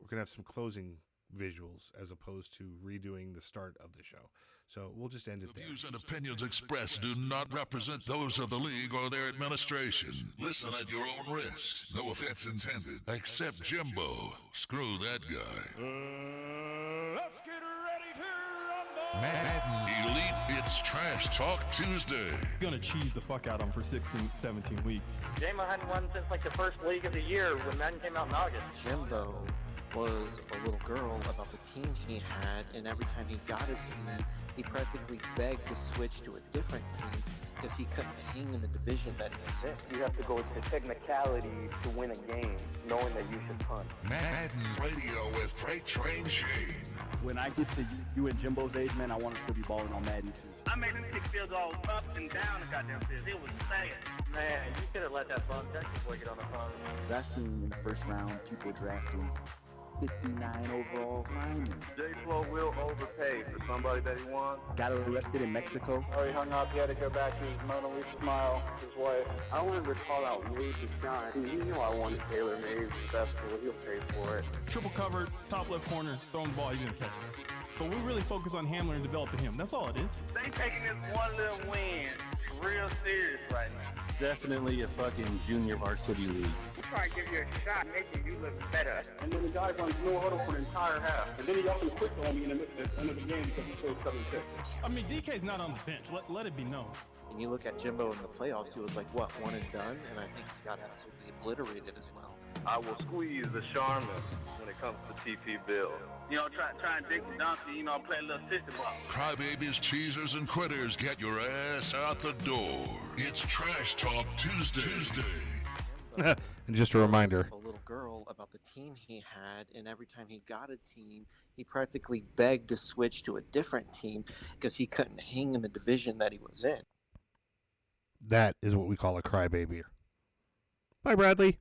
going to have some closing visuals as opposed to redoing the start of the show. So we'll just end it there. The views and opinions expressed do not represent those of the league or their administration. Listen at your own risk. No offense intended. Except Jimbo. Screw that guy. Let's get ready to rumble. Madden Elite, it's Trash Talk Tuesday. Gonna cheese the fuck out of him for 16, 17 weeks. Jimbo hadn't won since like the first league of the year when Madden came out in August. Jimbo was a little girl about the team he had, and every time he got a team, he practically begged to switch to a different team because he couldn't hang in the division that he was in. You have to go to technicality to win a game, knowing that you should punt. Madden Radio with Fr8TrainShane. When I get to you and Jimbo's age, man, I want us to be balling on Madden too. I made him kick field goals up and down the goddamn field. It was sad. Man, you could have let that phone Texas boy get on the phone. I've seen in the first round people drafting 59 overall linemen. J-Flow will overpay for somebody that he wants. Got arrested in Mexico. Oh, he hung up. He had to go back to his Mona Lisa smile, his wife. I wanted to call out Nate Deshaun. You know I wanted Taylor Mays. That's cool. He'll pay for it. Triple covered, top left corner, throwing the ball, he's gonna catch it. But we really focus on Hamler and developing him. That's all it is. They taking this one little win real serious right now. Definitely a fucking junior varsity league. We're trying to give you a shot, making you look better. And then the guy runs no huddle for an entire half. And then he also quit on me in the end of the game because he showed 7-6. I mean, DK's not on the bench. Let it be known. And you look at Jimbo in the playoffs, he was like, what, one and done? And I think he got absolutely obliterated as well. I will squeeze the Charmin when it comes to TP Bill. You know, try and dig the donkey, you know, play a little sister ball. Crybabies, cheesers, and quitters, get your ass out the door. It's Trash Talk Tuesday. And just a reminder. A little girl about the team he had, and every time he got a team, he practically begged to switch to a different team because he couldn't hang in the division that he was in. That is what we call a crybaby. Bye, Bradley.